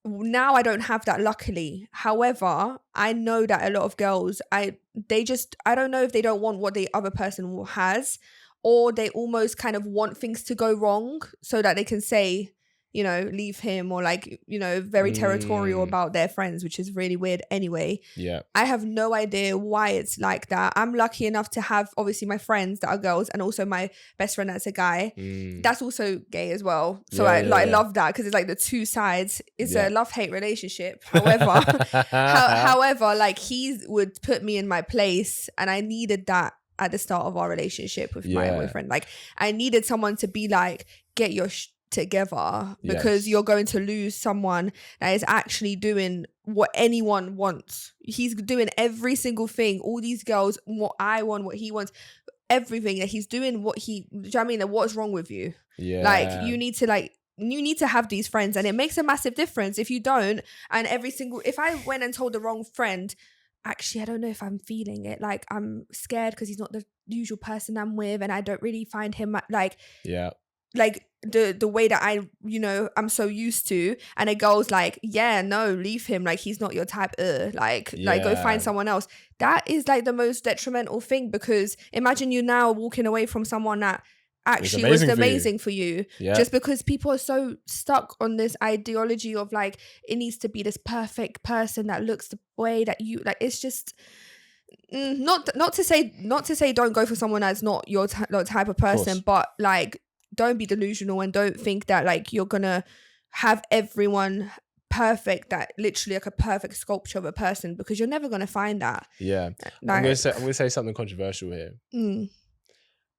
Now I don't have that, luckily. However, I know that a lot of girls, I don't know if they don't want what the other person has, or they almost kind of want things to go wrong so that they can say you know, leave him, or like, you know, very territorial about their friends, which is really weird anyway. Yeah. I have no idea why it's like that. I'm lucky enough to have obviously my friends that are girls, and also my best friend that's a guy. That's also gay as well. So I love that, because it's like the two sides. It's a love-hate relationship. However, like, he would put me in my place, and I needed that at the start of our relationship with my boyfriend. Like, I needed someone to be like, get your together, because you're going to lose someone that is actually doing what anyone wants. He's doing every single thing. All these girls, what I want, what he wants, everything that he's doing, what he, do you know what I mean? Like, what's wrong with you? Like, you need to have these friends, and it makes a massive difference if you don't. And if I went and told the wrong friend, actually, I don't know if I'm feeling it, like, I'm scared because he's not the usual person I'm with, and I don't really find him like the way that I, you know, I'm so used to. And a girl's like, yeah, no, leave him, like, he's not your type, like go find someone else. That is like the most detrimental thing, because imagine you now walking away from someone that actually was amazing for you. Just because people are so stuck on this ideology of like, it needs to be this perfect person that looks the way that you like. It's just not to say don't go for someone that's not your type of person, but like, don't be delusional, and don't think that like you're gonna have everyone perfect, that literally like a perfect sculpture of a person, because you're never gonna find that. Like, I'm gonna say something controversial here.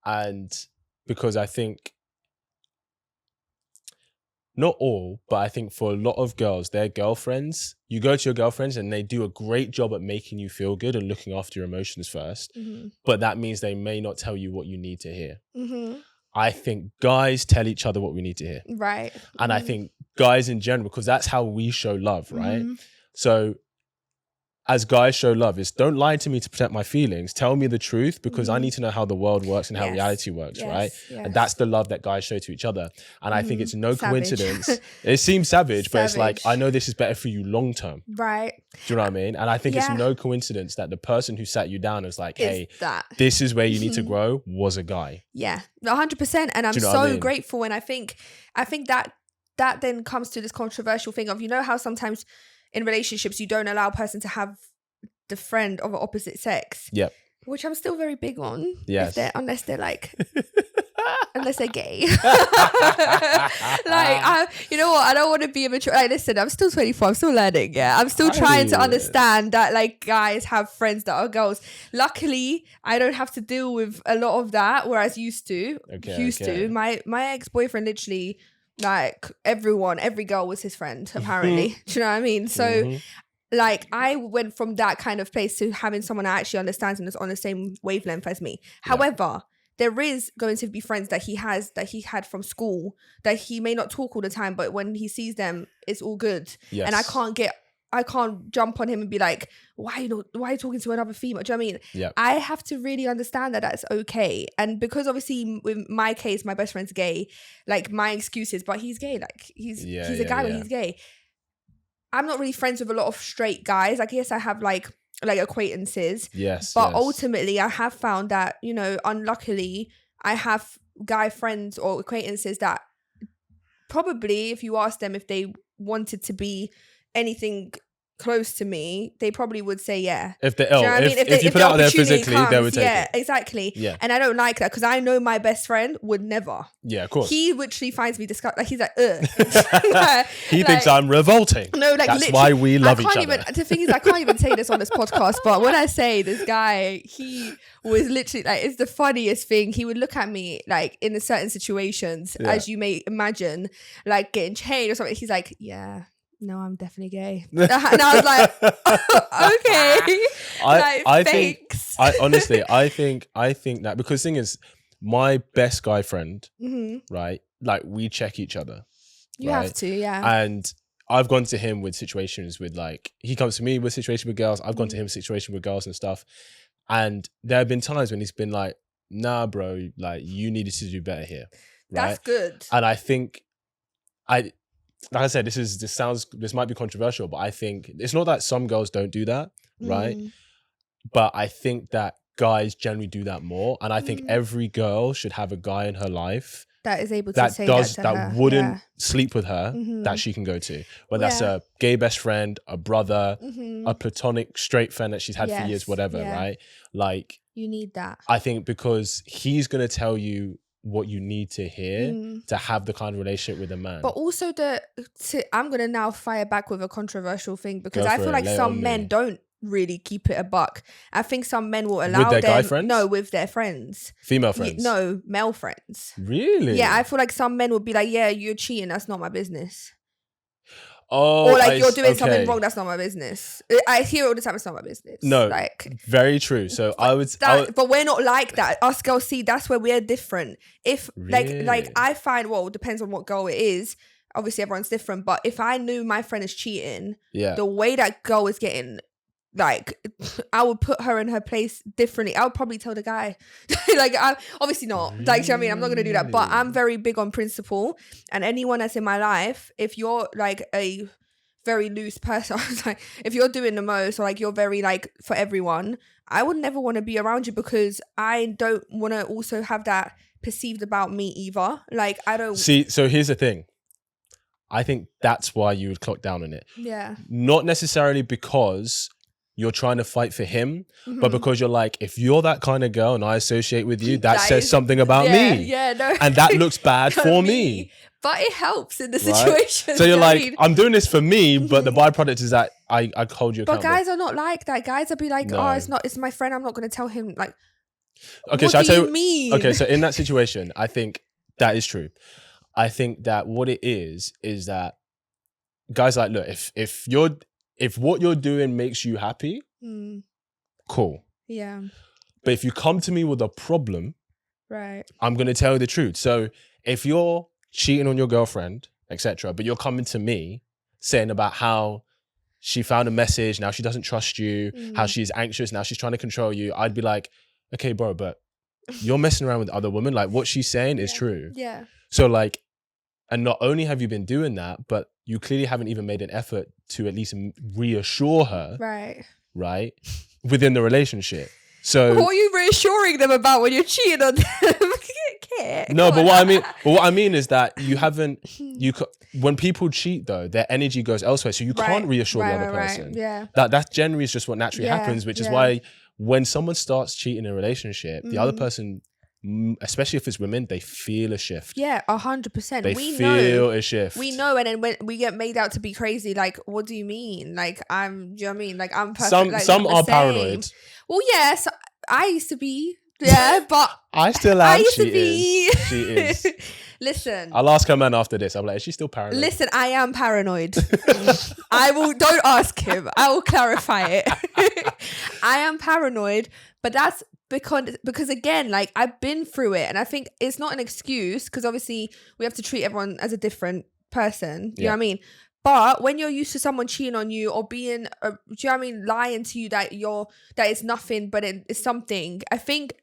And because I think, not all, but I think for a lot of girls, their girlfriends, you go to your girlfriends and they do a great job at making you feel good and looking after your emotions first. But that means they may not tell you what you need to hear. I think guys tell each other what we need to hear. Right. And I think guys in general, because that's how we show love, right? So as guys show love, is don't lie to me to protect my feelings. Tell me the truth, because I need to know how the world works and how reality works, right? And that's the love that guys show to each other. And I think it's no coincidence. It seems savage, but it's like, I know this is better for you long term. Right. Do you know what I mean? And I think it's no coincidence that the person who sat you down was like, hey, this is where you need to grow, was a guy. Yeah, 100%. And I'm so grateful. And I think that then comes to this controversial thing of, you know how sometimes in relationships you don't allow a person to have the friend of the opposite sex. Yep. Which I'm still very big on. Yes. Unless they're like unless they're gay. You know what? I don't want to be immature. Like, listen, I'm still 24. I'm still learning. Yeah. I'm still trying to understand that like guys have friends that are girls. Luckily, I don't have to deal with a lot of that, whereas used to. My ex-boyfriend literally, like, every girl was his friend, apparently. Do you know what I mean? So like, I went from that kind of place to having someone that actually understands and is on the same wavelength as me. However, there is going to be friends that he had from school that he may not talk all the time, but when he sees them, it's all good. Yes. And I can't jump on him and be like, why are you talking to another female? Do you know what I mean? Yep. I have to really understand that that's okay. And because obviously with my case, my best friend's gay, like, my excuse is, but he's gay. Like, he's a guy, but he's gay. I'm not really friends with a lot of straight guys. I guess I have like acquaintances. Yes. But ultimately I have found that, you know, unluckily, I have guy friends or acquaintances that probably, if you ask them if they wanted to be anything close to me, they probably would say yeah. If you put it out there physically, they would take it. Yeah, exactly. Yeah. And I don't like that, because I know my best friend would never. Yeah, of course. He literally finds me disgusting. Like, he's like, ugh. He thinks I'm revolting. No, like, that's why we love each other. The thing is, I can't even say this on this podcast, but when I say this guy, he was literally like, it's the funniest thing. He would look at me like in certain situations, as you may imagine, like getting chained or something. He's like, yeah. No, I'm definitely gay. And I was like, okay. I thanks. I think that, because the thing is, my best guy friend, right? Like, we check each other. You have to, yeah. And I've gone to him with situations with, like, he comes to me with situations with girls. I've gone to him with situations with girls and stuff. And there have been times when he's been like, nah, bro, like, you needed to do better here. Right? That's good. And I think like I said, this might be controversial, but I think it's not that some girls don't do that, right? But I think that guys generally do that more. And I think every girl should have a guy in her life that is able to say that to her. Wouldn't sleep with her, that she can go to. Whether that's a gay best friend, a brother, a platonic straight friend that she's had for years, whatever, right? Like, you need that. I think because he's going to tell you what you need to hear to have the kind of relationship with a man. But also I'm going to now fire back with a controversial thing, because I feel like some men don't really keep it a buck. I think some men will allow with their guy friends? No, with their friends. Female friends? No, male friends. Really? Yeah, I feel like some men would be like, yeah, you're cheating, that's not my business. Oh, or like, you're doing something wrong, that's not my business. I hear it all the time, it's not my business. No, like, very true. So but we're not like that. Us girls, see, that's where we're different. If really? like I find, well, it depends on what girl it is. Obviously, everyone's different. But if I knew my friend is cheating, the way that girl is getting, like, I would put her in her place differently. I would probably tell the guy, like, I obviously not. Really? Like, do you know what I mean? I'm not gonna do that. But I'm very big on principle. And anyone that's in my life, if you're like a very loose person, like, if you're doing the most, or like you're very like for everyone, I would never want to be around you, because I don't want to also have that perceived about me either. Like, I don't see. So here's the thing. I think that's why you would clock down on it. Yeah. Not necessarily because you're trying to fight for him, but because you're like, if you're that kind of girl and I associate with you, that says something about me. Yeah, no. And that looks bad for me. But it helps in the situation. So you're like, I'm doing this for me, but the byproduct is that I hold you accountable. But guys are not like that. Guys will be like, no. It's my friend, I'm not going to tell him. Like, okay, what so do you mean? Okay, so in that situation, I think that is true. I think that what it is that guys like, look, if what you're doing makes you happy, cool. Yeah. But if you come to me with a problem, right, I'm going to tell you the truth. So if you're cheating on your girlfriend, etc., but you're coming to me saying about how she found a message, now she doesn't trust you, how she's anxious, now she's trying to control you, I'd be like, okay, bro, but you're messing around with other women. Like, what she's saying is true. Yeah. So like, and not only have you been doing that, but you clearly haven't even made an effort to at least reassure her. Right? Within the relationship. So what are you reassuring them about when you're cheating on them? No, but what I mean is that you haven't, when people cheat though, their energy goes elsewhere. So you can't reassure the other person. Yeah. That generally is just what naturally happens, which is why when someone starts cheating in a relationship, the other person, especially if it's women, they feel a shift. Yeah, 100%. They feel a shift. We know, and then when we get made out to be crazy, like, what do you mean? Like, do you know what I mean? Like, I'm perfect. Some are paranoid. Well, yes, I used to be. Yeah, but I still am. I used to be. She is. Listen, I'll ask her man after this. I'm like, is she still paranoid? Listen, I am paranoid. Don't ask him. I will clarify it. I am paranoid, but that's because again, like, I've been through it, and I think it's not an excuse, because obviously we have to treat everyone as a different person. You know what I mean? But when you're used to someone cheating on you or being, do you know what I mean, lying to you that it's nothing, but it's something. I think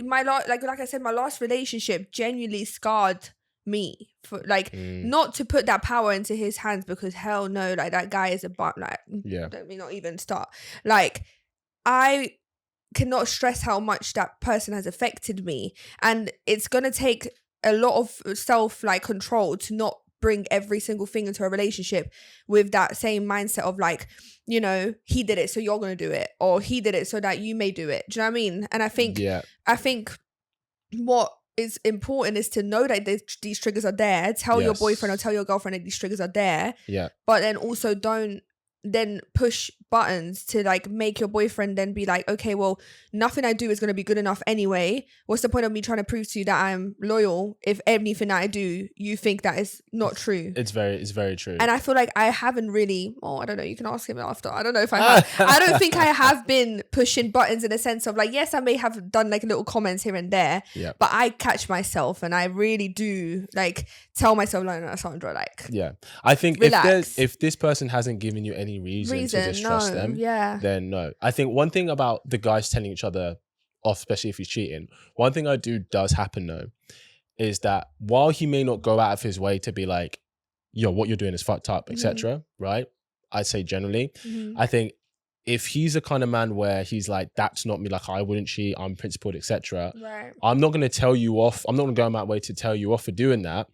like I said, my last relationship genuinely scarred me for not to put that power into his hands, because hell no, like, that guy is let me not even start. Like, I cannot stress how much that person has affected me, and it's gonna take a lot of self control to not bring every single thing into a relationship with that same mindset of like, you know, he did it so you're gonna do it, or he did it so that you may do it. Do you know what I mean? And I think what is important is to know that these triggers are there. Tell your boyfriend or tell your girlfriend that these triggers are there. Yeah. But then also don't then push buttons to make your boyfriend then be like, okay, well, nothing I do is going to be good enough anyway. What's the point of me trying to prove to you that I'm loyal if anything that I do you think that is not true? It's very true. And I feel like I haven't really, I don't know, you can ask him after. I don't know if I have. I don't think I have been pushing buttons in a sense of yes, I may have done little comments here and there, but I catch myself and I really do tell myself no, Sandra, I think if this person hasn't given you any reason to distrust them, then no. I think one thing about the guys telling each other off, especially if he's cheating, one thing does happen though, is that while he may not go out of his way to be like, yo, what you're doing is fucked up, etc., right? I'd say generally, I think if he's a kind of man where he's like, that's not me, like I wouldn't cheat, I'm principled, etc. Right. I'm not going to tell you off. I'm not going to go my way to tell you off for doing that,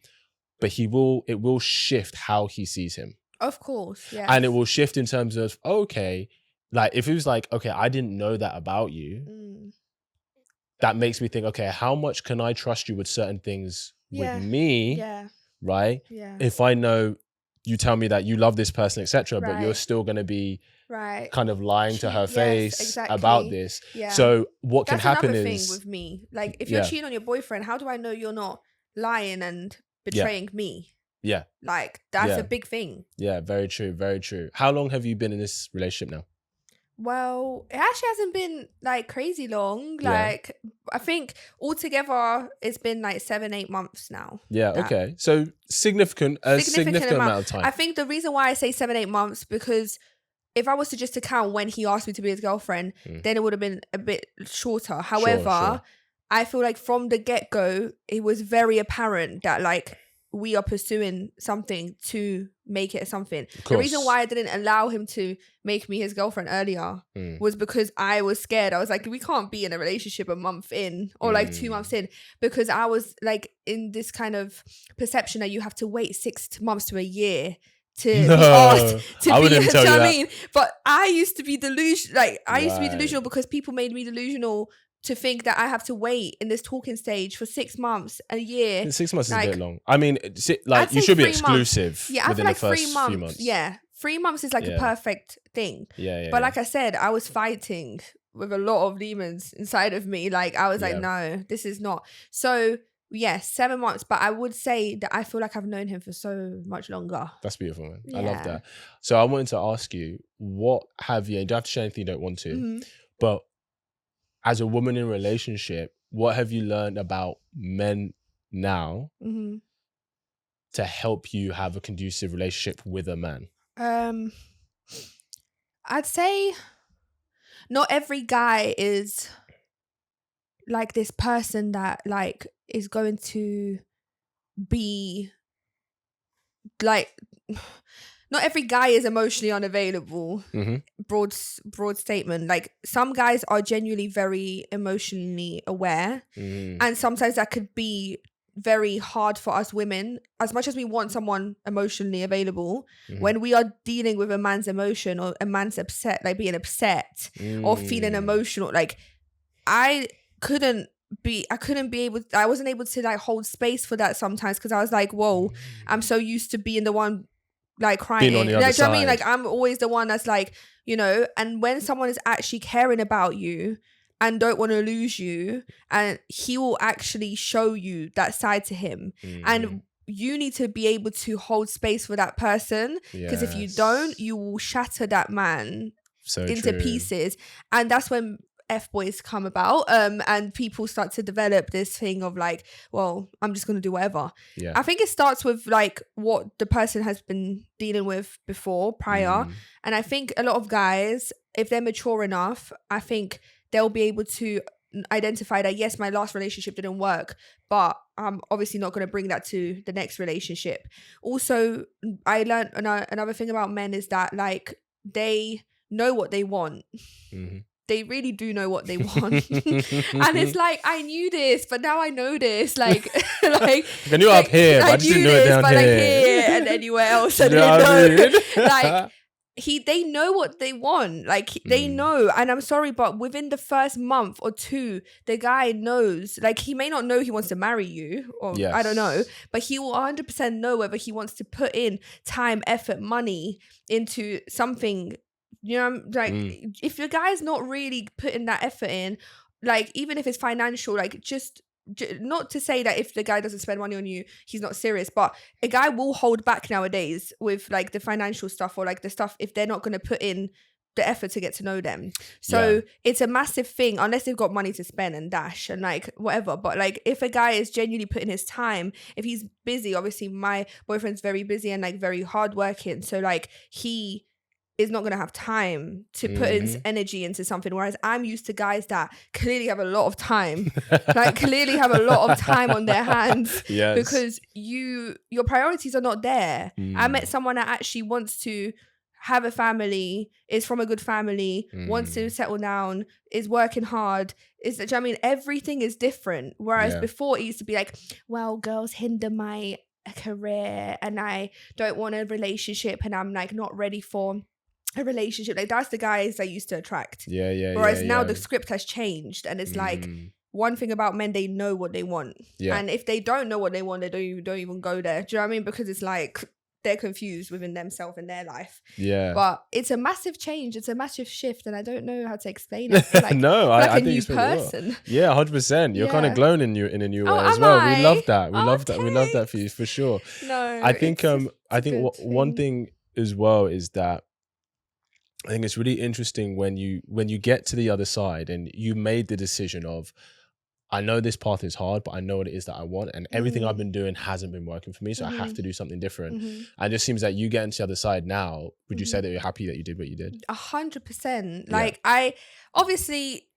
but it will shift how he sees him. Of course, yeah. And it will shift in terms of, okay, like if it was like, okay, I didn't know that about you, that makes me think, okay, how much can I trust you with certain things with me, right? Yeah. If I know you tell me that you love this person, etc., but you're still going to be kind of lying to her face about this. Yeah. So what can happen is... That's another thing with me. Like, if you're cheating on your boyfriend, how do I know you're not lying and betraying me? Yeah. Like, that's a big thing. Yeah, very true, very true. How long have you been in this relationship now? Well, it actually hasn't been like crazy long. Like, I think altogether it's been like 7-8 months now. Yeah, okay. So significant amount of time. I think the reason why I say 7-8 months, because if I was to just account when he asked me to be his girlfriend, then it would have been a bit shorter. However, I feel like from the get-go, it was very apparent that like we are pursuing something to make it something. The reason why I didn't allow him to make me his girlfriend earlier was because I was scared. I was like, we can't be in a relationship a month in or like 2 months in, because I was like in this kind of perception that you have to wait 6 months to a year to be asked to be, do you know what I mean? But I used to be delusional. Like I used to be delusional because people made me delusional to think that I have to wait in this talking stage for 6 months, a year. 6 months is a bit long. I mean, like you should be exclusive. Yeah, I feel like 3 months. Yeah, 3 months is like a perfect thing. But like I said, I was fighting with a lot of demons inside of me. Like I was like, no, this is not. So yes, 7 months. But I would say that I feel like I've known him for so much longer. That's beautiful, man. I love that. So I wanted to ask you, what have you? You don't have to share anything you don't want to, but as a woman in a relationship, what have you learned about men now to help you have a conducive relationship with a man? I'd say not every guy is like this person that like is going to be like... Not every guy is emotionally unavailable. Broad statement. Like some guys are genuinely very emotionally aware, and sometimes that could be very hard for us women. As much as we want someone emotionally available, when we are dealing with a man's emotion or a man's upset, like being upset or feeling emotional, like I wasn't able to like hold space for that sometimes, because I was like, whoa, I'm so used to being the one like crying. On the other side. I mean? Like I'm always the one that's like, you know, and when someone is actually caring about you and don't want to lose you, and he will actually show you that side to him, and you need to be able to hold space for that person, because if you don't, you will shatter that man into pieces. And that's when F-boys come about, and people start to develop this thing of like, well, I'm just gonna do whatever. I think it starts with like what the person has been dealing with prior, and I think a lot of guys, if they're mature enough, I think they'll be able to identify that, yes, my last relationship didn't work, but I'm obviously not going to bring that to the next relationship. Also, I learned another thing about men is that like they know what they want. They really do know what they want. And it's like, I knew this, but now I know this. Like, like I knew up here, but I just didn't know it down but here. Like here and anywhere else. And like, they know what they want. Like, they know. And I'm sorry, but within the first month or two, the guy knows. Like, he may not know he wants to marry you, or I don't know, but he will 100% know whether he wants to put in time, effort, money into something. You know, like if the guy's not really putting that effort in, like even if it's financial, like just not to say that if the guy doesn't spend money on you, he's not serious, but a guy will hold back nowadays with like the financial stuff or like the stuff if they're not going to put in the effort to get to know them. So it's a massive thing, unless they've got money to spend and dash and like whatever. But like if a guy is genuinely putting his time, if he's busy, obviously my boyfriend's very busy and like very hardworking, so like he is not going to have time to put his energy into something, whereas I'm used to guys that clearly have a lot of time like clearly have a lot of time on their hands because your priorities are not there. I met someone that actually wants to have a family, is from a good family, wants to settle down, is working hard, do you know what I mean? Everything is different. Whereas before it used to be like, well, girls hinder my career and I don't want a relationship and I'm like not ready for a relationship. Like that's the guys I used to attract. Whereas now the script has changed and it's like, one thing about men, they know what they want. And if they don't know what they want, they don't even go there. Do you know what I mean? Because it's like they're confused within themselves and their life. But it's a massive change. It's a massive shift. And I don't know how to explain it. Like, no, I think a new person. Yeah, 100%. You're kind of glowing in a new way as well. We love that. We love that. We love that for you for sure. No, I think one thing as well is that I think it's really interesting when you get to the other side and you made the decision of, I know this path is hard, but I know what it is that I want. And everything I've been doing hasn't been working for me. So I have to do something different. And it just seems like you get into the other side now. Would you say that you're happy that you did what you did? 100%. Like I, obviously,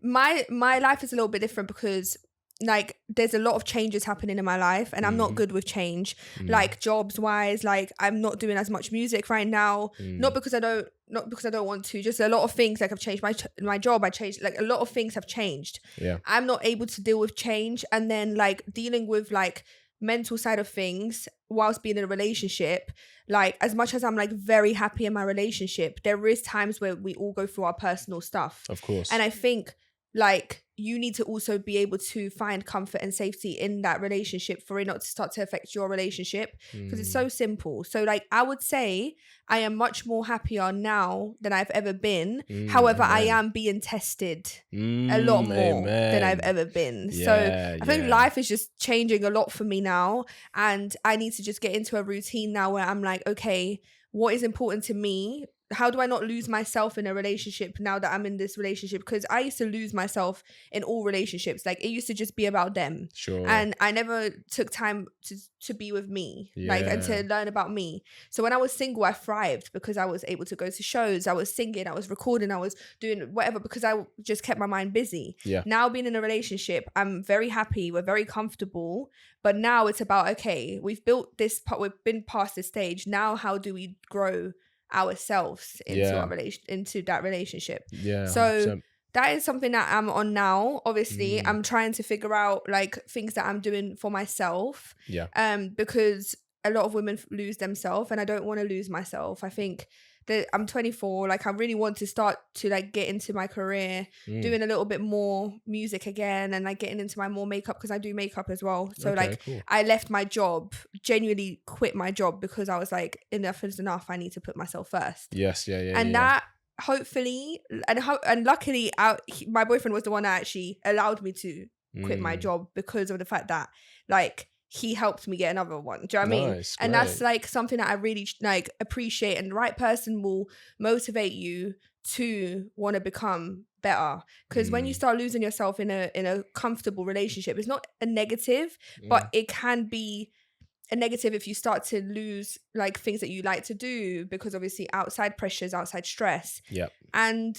my life is a little bit different because like there's a lot of changes happening in my life and I'm not good with change, like jobs wise. Like I'm not doing as much music right now, not because I don't want to, just a lot of things. Like I've changed my job, I changed, like a lot of things have changed. I'm not able to deal with change, and then like dealing with like mental side of things whilst being in a relationship. Like as much as I'm like very happy in my relationship, there is times where we all go through our personal stuff, of course, and I think like you need to also be able to find comfort and safety in that relationship for it not to start to affect your relationship, because it's so simple. So like I would say I am much more happier now than I've ever been. However, I am being tested a lot more than I've ever been. So I think life is just changing a lot for me now, and I need to just get into a routine now where I'm like, okay, what is important to me? How do I not lose myself in a relationship now that I'm in this relationship? Because I used to lose myself in all relationships. Like it used to just be about them. And I never took time to be with me, like, and to learn about me. So when I was single, I thrived because I was able to go to shows. I was singing, I was recording, I was doing whatever because I just kept my mind busy. Now being in a relationship, I'm very happy. We're very comfortable. But now it's about, okay, we've built this part. We've been past this stage. Now, how do we grow ourselves into our into that relationship? So 100%. That is something that I'm on now. Obviously I'm trying to figure out like things that I'm doing for myself, because a lot of women lose themselves and I don't want to lose myself. I think that I'm 24, like I really want to start to like get into my career, doing a little bit more music again, and like getting into my more makeup, because I do makeup as well. So cool. I left my job, genuinely quit my job because I was like, enough is enough. I need to put myself first. That hopefully and luckily my boyfriend was the one that actually allowed me to quit my job, because of the fact that like he helped me get another one. Do you know what I mean? And that's like something that I really like appreciate, and the right person will motivate you to want to become better. Because when you start losing yourself in a comfortable relationship, it's not a negative, but it can be a negative if you start to lose like things that you like to do, because obviously outside pressures, outside stress. And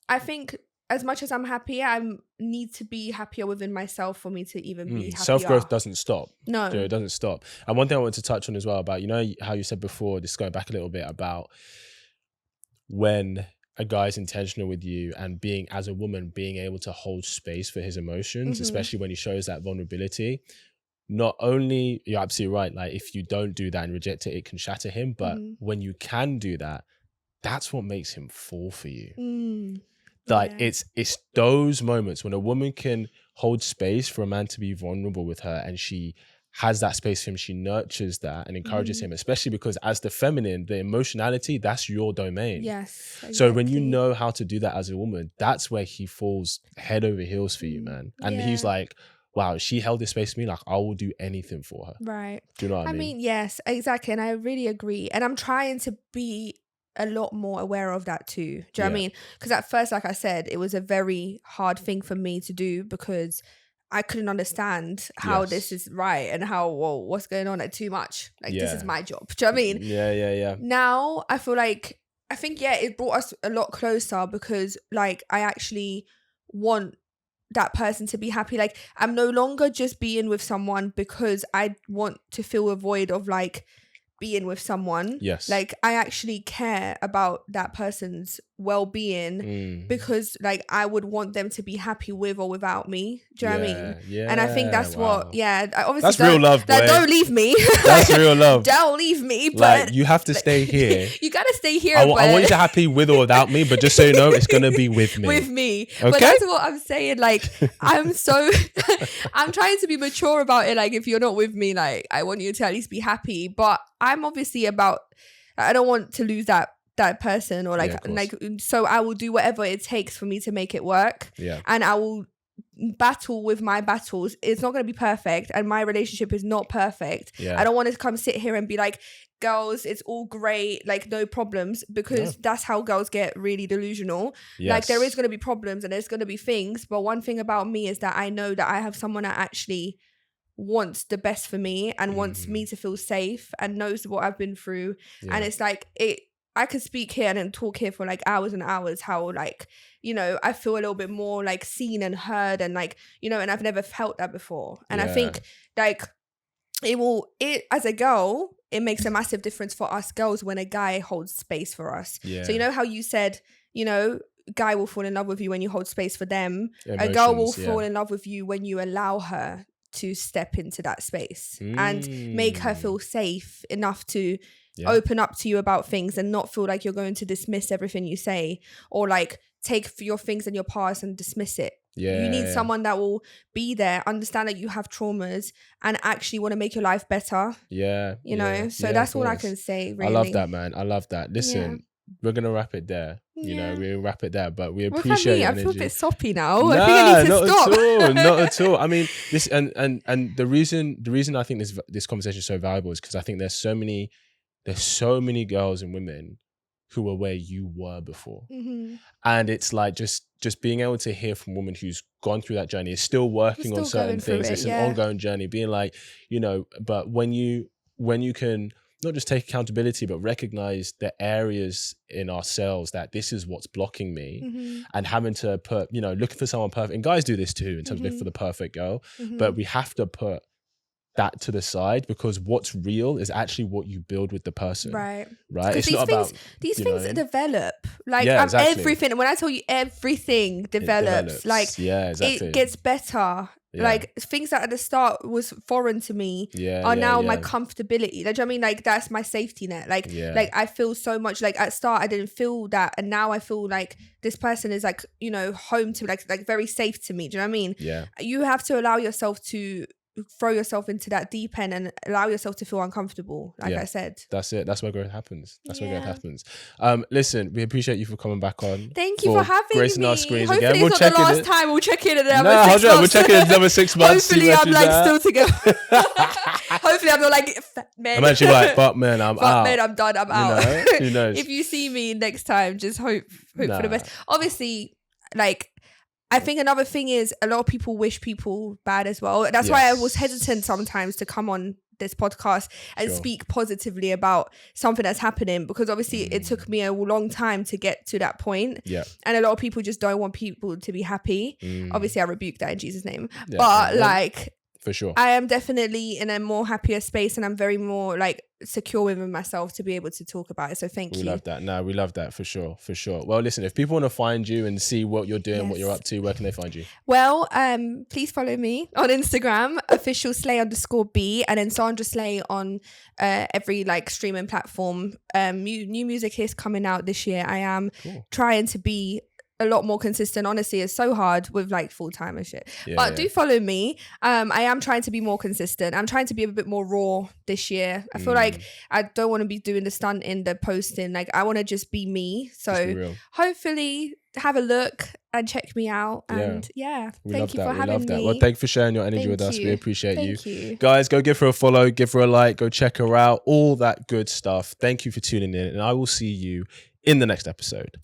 I think as much as I'm happy, I need to be happier within myself for me to even be happier. Self-growth doesn't stop. No, it doesn't stop. And one thing I wanted to touch on as well about, you know, how you said before, just going back a little bit about when a guy's intentional with you and being, as a woman, being able to hold space for his emotions, especially when he shows that vulnerability. Not only, you're absolutely right, like if you don't do that and reject it, it can shatter him. But when you can do that, that's what makes him fall for you. Like it's those moments when a woman can hold space for a man to be vulnerable with her, and she has that space for him, she nurtures that and encourages him, especially because as the feminine, the emotionality, that's your domain. Exactly. So when you know how to do that as a woman, that's where he falls head over heels for you, man. And he's like, wow, she held this space for me, like I will do anything for her. Right. Do you know what I mean? I mean, yes, exactly. And I really agree. And I'm trying to be a lot more aware of that too. Do you know what I mean? Because at first, like I said, it was a very hard thing for me to do, because I couldn't understand how this is right and how, whoa, what's going on, like too much. Like this is my job. Do you know what I mean? Yeah. Now I feel like, I think, it brought us a lot closer, because like I actually want that person to be happy. Like I'm no longer just being with someone because I want to fill a void of like being with someone, yes, like I actually care about that person's well-being because like I would want them to be happy with or without me. Do you know what I mean? Yeah. And I think that's what, obviously that's real love, boy. Like, don't leave me. That's real love. Don't leave me. But like, you have to stay here. You gotta stay here. I want you to happy with or without me, but just so you know, it's gonna be with me. With me. Okay? But that's what I'm saying. Like, I'm trying to be mature about it. Like, if you're not with me, like, I want you to at least be happy. But I'm obviously I don't want to lose that person, or like so I will do whatever it takes for me to make it work. Yeah. And I will battle with my battles. It's not going to be perfect, and my relationship is not perfect. I don't want to come sit here and be like, girls, it's all great, like no problems, because that's how girls get really delusional. Like, there is going to be problems and there's going to be things, but one thing about me is that I know that I have someone that actually wants the best for me and wants me to feel safe and knows what I've been through. And it's like, I could speak here and then talk here for like hours and hours, how like, you know, I feel a little bit more like seen and heard, and like, you know, and I've never felt that before. And I think like it as a girl, it makes a massive difference for us girls when a guy holds space for us. So you know how you said, you know, guy will fall in love with you when you hold space for them. A girl will fall in love with you when you allow her to step into that space and make her feel safe enough to open up to you about things and not feel like you're going to dismiss everything you say, or like take your things in your past and dismiss it. You need someone that will be there, understand that you have traumas, and actually want to make your life better. You know, so that's all I can say, really. I love that, man. I love that. Listen, we're gonna wrap it there. You know, we'll wrap it there, but we appreciate your energy. I feel a bit soppy now. I think I need to stop. Not at all. I mean, this and the reason I think this conversation is so valuable is because I think there's so many girls and women who are where you were before. And it's like just being able to hear from a woman who's gone through that journey, is still working on certain things. It's an ongoing journey, being like, you know, but when you can not just take accountability, but recognize the areas in ourselves that this is what's blocking me, and having to put, you know, looking for someone perfect. And guys do this too in terms of looking for the perfect girl, but we have to put that to the side, because what's real is actually what you build with the person. Right. It's not about these things develop. Like exactly. Everything. When I tell you everything develops. Like it gets better. Like things that at the start was foreign to me are now my comfortability. Like, do you know what I mean? Like, that's my safety net. Like I feel so much, like at start I didn't feel that, and now I feel like this person is like, you know, home to me, like very safe to me. Do you know what I mean? You have to allow yourself to throw yourself into that deep end and allow yourself to feel uncomfortable, like I said. That's it. That's where growth happens. Listen, we appreciate you for coming back on. Thank you for having gracing me. our screens Hopefully again. it's not the last time. We'll check in in another 6 months. We'll check in in another 6 months. Hopefully I'm like still together. Hopefully I'm not like, man. I'm actually like, but man, I'm out. Man, I'm done. I'm out. Know? Who knows? If you see me next time, just hope for the best. Obviously, like, I think another thing is a lot of people wish people bad as well. That's why I was hesitant sometimes to come on this podcast and speak positively about something that's happening, because obviously it took me a long time to get to that point. And a lot of people just don't want people to be happy. Obviously I rebuke that in Jesus' name. But like, for sure, I am definitely in a more happier space, and I'm very more like secure within myself to be able to talk about it. So thank you. We love that. No, we love that for sure. Well, listen, if people want to find you and see what you're doing, what you're up to, where can they find you? Well, please follow me on Instagram, officialslay_B, and then Sandra Slay on every like streaming platform. New music is coming out this year. I am trying to be a lot more consistent. Honestly, it's so hard with like full-time and shit. Do follow me. I am trying to be more consistent. I'm trying to be a bit more raw this year. I feel like I don't want to be doing the stunt in the posting. Like, I want to just be me. So hopefully have a look and check me out. And thank you for having me. Well, thanks for sharing your energy with us. We appreciate you. Guys, go give her a follow, give her a like, go check her out, all that good stuff. Thank you for tuning in, and I will see you in the next episode.